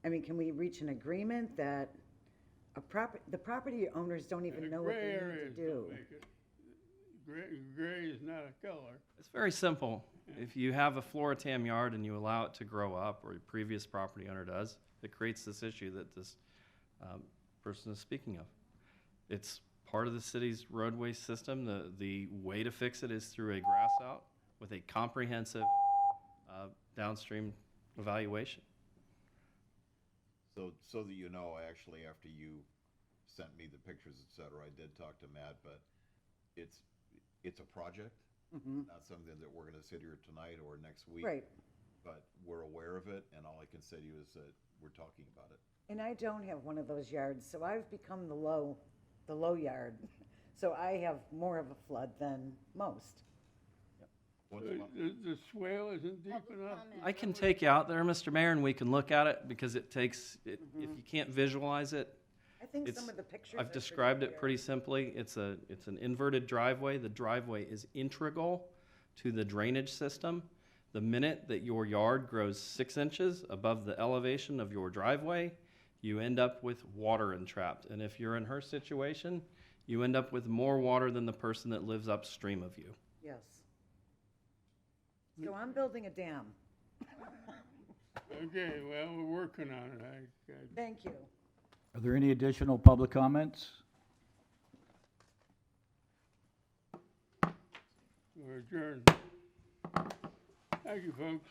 can we reach an agreement that the property owners don't even know what they need to do? Gray is not a color. It's very simple. If you have a floor-tam yard and you allow it to grow up, or your previous property owner does, it creates this issue that this person is speaking of. It's part of the city's roadway system. The way to fix it is through a grass out with a comprehensive downstream evaluation. So that you know, actually, after you sent me the pictures, et cetera, I did talk to Matt, but it's a project, not something that we're gonna sit here tonight or next week. Right. But we're aware of it, and all I can say to you is that we're talking about it. And I don't have one of those yards, so I've become the low yard. So I have more of a flood than most. The swale isn't deep enough? I can take you out there, Mr. Mayor, and we can look at it, because it takes, if you can't visualize it, I think it's, some of the pictures. I've described it pretty simply. It's an inverted driveway. The driveway is integral to the drainage system. The minute that your yard grows 6 inches above the elevation of your driveway, you end up with water entrapped. And if you're in her situation, you end up with more water than the person that lives upstream of you. Yes. So I'm building a dam. Okay, well, we're working on it. Thank you. Are there any additional public comments? We're adjourned. Thank you, folks.